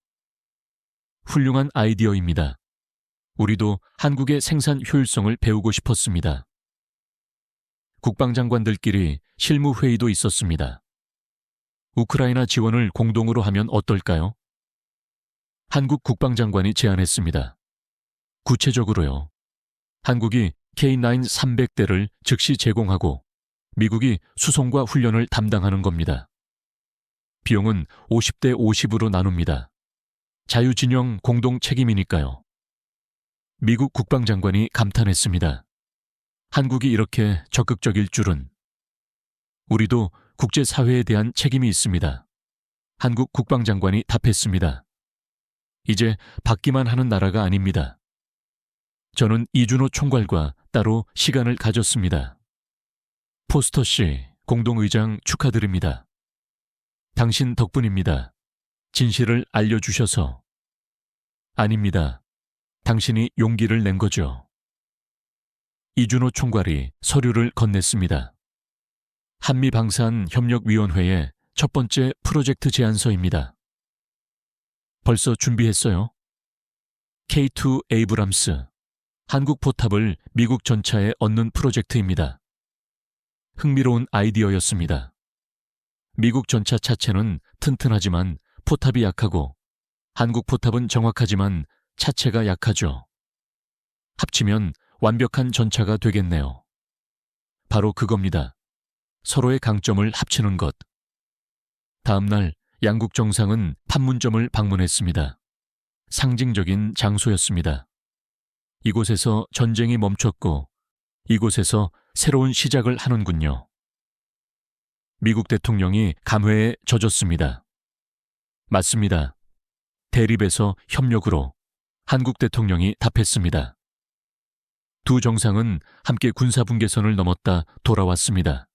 훌륭한 아이디어입니다. 우리도 한국의 생산 효율성을 배우고 싶었습니다. 국방장관들끼리 실무회의도 있었습니다. 우크라이나 지원을 공동으로 하면 어떨까요? 한국 국방장관이 제안했습니다. 구체적으로요. 한국이 K9 300대를 즉시 제공하고 미국이 수송과 훈련을 담당하는 겁니다. 비용은 50대 50으로 나눕니다. 자유진영 공동 책임이니까요. 미국 국방장관이 감탄했습니다. 한국이 이렇게 적극적일 줄은. 우리도 국제사회에 대한 책임이 있습니다. 한국 국방장관이 답했습니다. 이제 받기만 하는 나라가 아닙니다. 저는 이준호 총괄과 따로 시간을 가졌습니다. 포스터 씨, 공동의장 축하드립니다. 당신 덕분입니다. 진실을 알려주셔서. 아닙니다. 당신이 용기를 낸 거죠. 이준호 총괄이 서류를 건넸습니다. 한미방산협력위원회의 첫 번째 프로젝트 제안서입니다. 벌써 준비했어요? K2 에이브람스, 한국 포탑을 미국 전차에 얻는 프로젝트입니다. 흥미로운 아이디어였습니다. 미국 전차 차체는 튼튼하지만 포탑이 약하고 한국 포탑은 정확하지만 차체가 약하죠. 합치면 완벽한 전차가 되겠네요. 바로 그겁니다. 서로의 강점을 합치는 것. 다음 날 양국 정상은 판문점을 방문했습니다. 상징적인 장소였습니다. 이곳에서 전쟁이 멈췄고 이곳에서 새로운 시작을 하는군요. 미국 대통령이 감회에 젖었습니다. 맞습니다. 대립에서 협력으로 한국 대통령이 답했습니다. 두 정상은 함께 군사분계선을 넘었다 돌아왔습니다.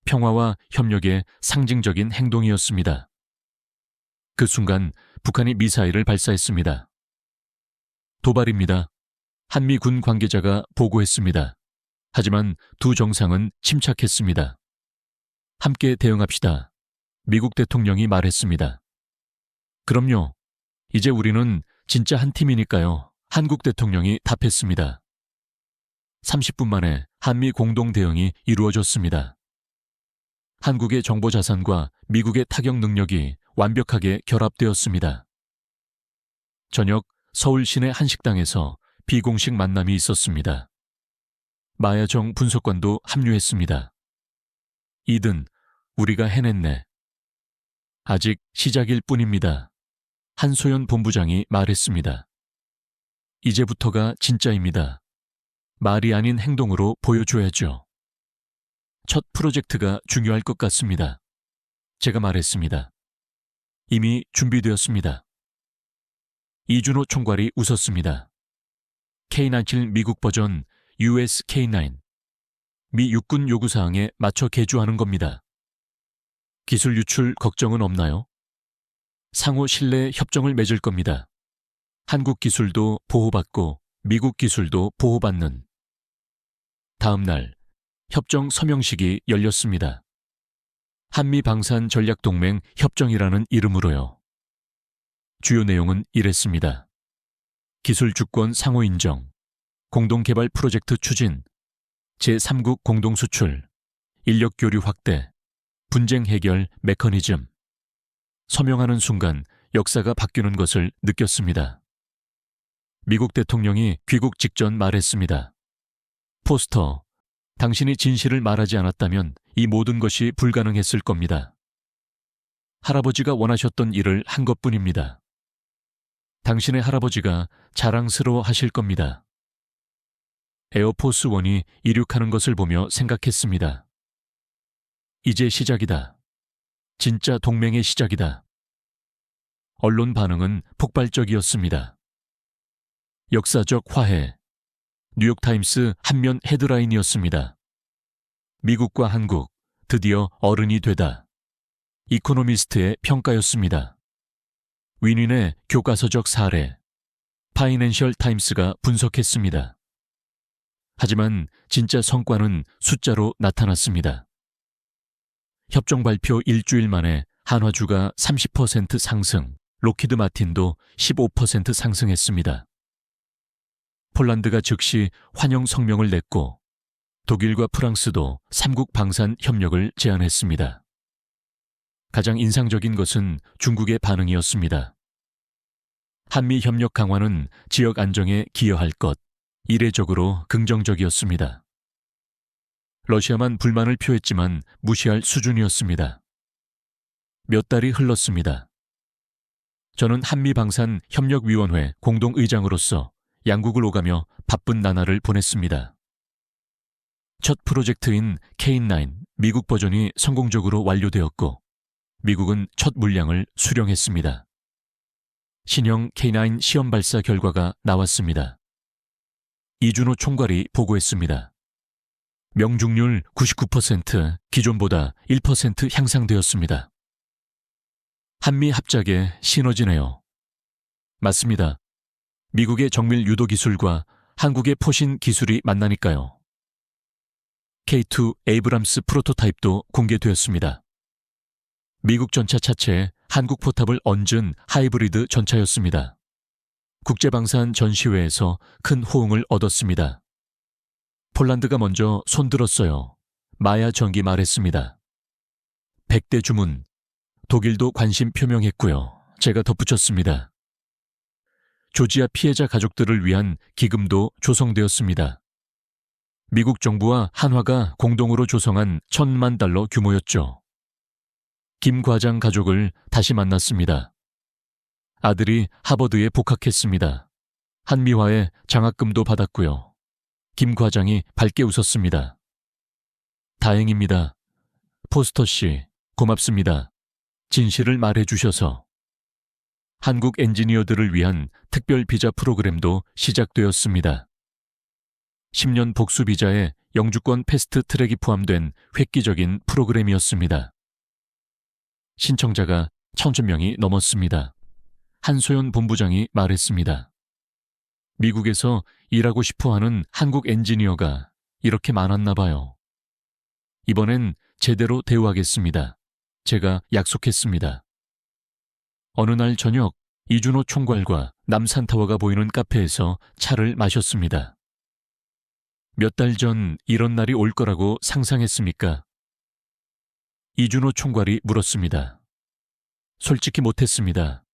평화와 협력의 상징적인 행동이었습니다. 그 순간 북한이 미사일을 발사했습니다. 도발입니다. 한미 군 관계자가 보고했습니다. 하지만 두 정상은 침착했습니다. 함께 대응합시다. 미국 대통령이 말했습니다. 그럼요. 이제 우리는 진짜 한 팀이니까요. 한국 대통령이 답했습니다. 30분 만에 한미 공동 대응이 이루어졌습니다. 한국의 정보 자산과 미국의 타격 능력이 완벽하게 결합되었습니다. 저녁 서울 시내 한 식당에서 비공식 만남이 있었습니다. 마야정 분석관도 합류했습니다. 이든 우리가 해냈네. 아직 시작일 뿐입니다. 한소연 본부장이 말했습니다. 이제부터가 진짜입니다. 말이 아닌 행동으로 보여줘야죠. 첫 프로젝트가 중요할 것 같습니다. 제가 말했습니다. 이미 준비되었습니다. 이준호 총괄이 웃었습니다. K97 미국 버전 US K9. 미 육군 요구사항에 맞춰 개조하는 겁니다. 기술 유출 걱정은 없나요? 상호 신뢰 협정을 맺을 겁니다. 한국 기술도 보호받고 미국 기술도 보호받는. 다음 날 협정 서명식이 열렸습니다. 한미방산전략동맹 협정이라는 이름으로요. 주요 내용은 이랬습니다. 기술 주권 상호 인정, 공동개발 프로젝트 추진, 제3국 공동수출, 인력 교류 확대, 분쟁 해결 메커니즘. 서명하는 순간 역사가 바뀌는 것을 느꼈습니다. 미국 대통령이 귀국 직전 말했습니다. 포스터, 당신이 진실을 말하지 않았다면 이 모든 것이 불가능했을 겁니다. 할아버지가 원하셨던 일을 한 것뿐입니다. 당신의 할아버지가 자랑스러워 하실 겁니다. 에어포스 원이 이륙하는 것을 보며 생각했습니다. 이제 시작이다. 진짜 동맹의 시작이다. 언론 반응은 폭발적이었습니다. 역사적 화해. 뉴욕타임스 한면 헤드라인이었습니다. 미국과 한국, 드디어 어른이 되다. 이코노미스트의 평가였습니다. 윈윈의 교과서적 사례. 파이낸셜 타임스가 분석했습니다. 하지만 진짜 성과는 숫자로 나타났습니다. 협정 발표 일주일 만에 한화주가 30% 상승, 로키드 마틴도 15% 상승했습니다. 폴란드가 즉시 환영 성명을 냈고 독일과 프랑스도 3국 방산 협력을 제안했습니다. 가장 인상적인 것은 중국의 반응이었습니다. 한미 협력 강화는 지역 안정에 기여할 것, 이례적으로 긍정적이었습니다. 러시아만 불만을 표했지만 무시할 수준이었습니다. 몇 달이 흘렀습니다. 저는 한미방산협력위원회 공동의장으로서 양국을 오가며 바쁜 나날을 보냈습니다. 첫 프로젝트인 K9 미국 버전이 성공적으로 완료되었고 미국은 첫 물량을 수령했습니다. 신형 K9 시험 발사 결과가 나왔습니다. 이준호 총괄이 보고했습니다. 명중률 99%, 기존보다 1% 향상되었습니다. 한미 합작의 시너지네요. 맞습니다. 미국의 정밀 유도 기술과 한국의 포신 기술이 만나니까요. K2 에이브람스 프로토타입도 공개되었습니다. 미국 전차 차체에 한국 포탑을 얹은 하이브리드 전차였습니다. 국제방산 전시회에서 큰 호응을 얻었습니다. 폴란드가 먼저 손들었어요. 마야 정기 말했습니다. 100대 주문. 독일도 관심 표명했고요. 제가 덧붙였습니다. 조지아 피해자 가족들을 위한 기금도 조성되었습니다. 미국 정부와 한화가 공동으로 조성한 $1,000만 규모였죠. 김 과장 가족을 다시 만났습니다. 아들이 하버드에 복학했습니다. 한미화에 장학금도 받았고요. 김 과장이 밝게 웃었습니다. 다행입니다. 포스터 씨, 고맙습니다. 진실을 말해주셔서. 한국 엔지니어들을 위한 특별 비자 프로그램도 시작되었습니다. 10년 복수 비자에 영주권 패스트 트랙이 포함된 획기적인 프로그램이었습니다. 신청자가 1,000명이 넘었습니다. 한소연 본부장이 말했습니다. 미국에서 일하고 싶어하는 한국 엔지니어가 이렇게 많았나 봐요. 이번엔 제대로 대우하겠습니다. 제가 약속했습니다. 어느 날 저녁 이준호 총괄과 남산타워가 보이는 카페에서 차를 마셨습니다. 몇 달 전 이런 날이 올 거라고 상상했습니까? 이준호 총괄이 물었습니다. 솔직히 못했습니다.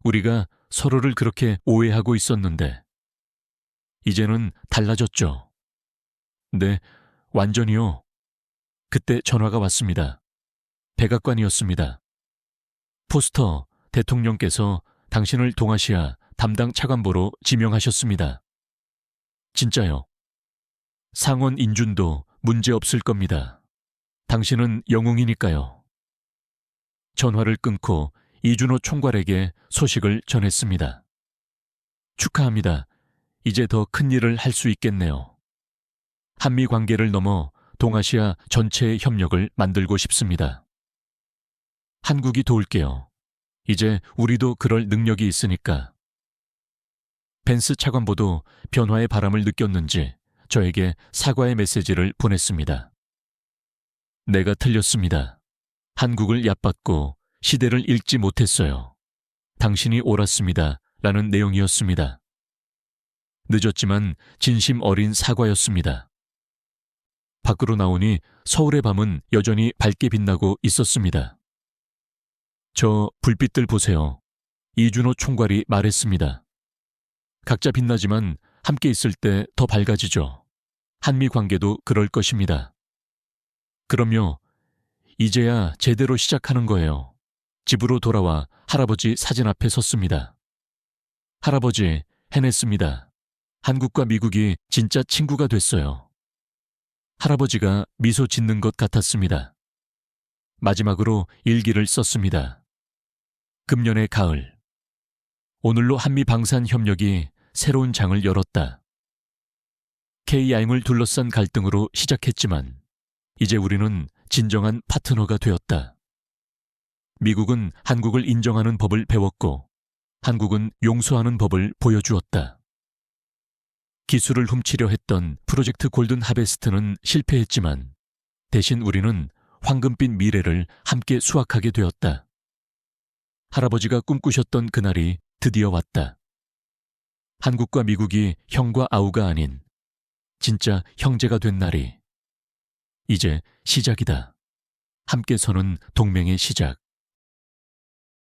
우리가 서로를 그렇게 오해하고 있었는데. 이제는 달라졌죠. 네, 완전히요. 그때 전화가 왔습니다. 백악관이었습니다. 포스터, 대통령께서 당신을 동아시아 담당 차관보로 지명하셨습니다. 진짜요. 상원 인준도 문제 없을 겁니다. 당신은 영웅이니까요. 전화를 끊고 이준호 총괄에게 소식을 전했습니다. 축하합니다. 이제 더 큰 일을 할 수 있겠네요. 한미 관계를 넘어 동아시아 전체의 협력을 만들고 싶습니다. 한국이 도울게요. 이제 우리도 그럴 능력이 있으니까. 펜스 차관보도 변화의 바람을 느꼈는지 저에게 사과의 메시지를 보냈습니다. 내가 틀렸습니다. 한국을 얕봤고 시대를 읽지 못했어요. 당신이 옳았습니다. 라는 내용이었습니다. 늦었지만 진심 어린 사과였습니다. 밖으로 나오니 서울의 밤은 여전히 밝게 빛나고 있었습니다. 저 불빛들 보세요. 이준호 총괄이 말했습니다. 각자 빛나지만 함께 있을 때 더 밝아지죠. 한미 관계도 그럴 것입니다. 그럼요. 이제야 제대로 시작하는 거예요. 집으로 돌아와 할아버지 사진 앞에 섰습니다. 할아버지, 해냈습니다. 한국과 미국이 진짜 친구가 됐어요. 할아버지가 미소 짓는 것 같았습니다. 마지막으로 일기를 썼습니다. 금년의 가을. 오늘로 한미 방산 협력이 새로운 장을 열었다. K야행을 둘러싼 갈등으로 시작했지만 이제 우리는 진정한 파트너가 되었다. 미국은 한국을 인정하는 법을 배웠고 한국은 용서하는 법을 보여주었다. 기술을 훔치려 했던 프로젝트 골든 하베스트는 실패했지만 대신 우리는 황금빛 미래를 함께 수확하게 되었다. 할아버지가 꿈꾸셨던 그날이 드디어 왔다. 한국과 미국이 형과 아우가 아닌 진짜 형제가 된 날이 이제 시작이다. 함께 서는 동맹의 시작.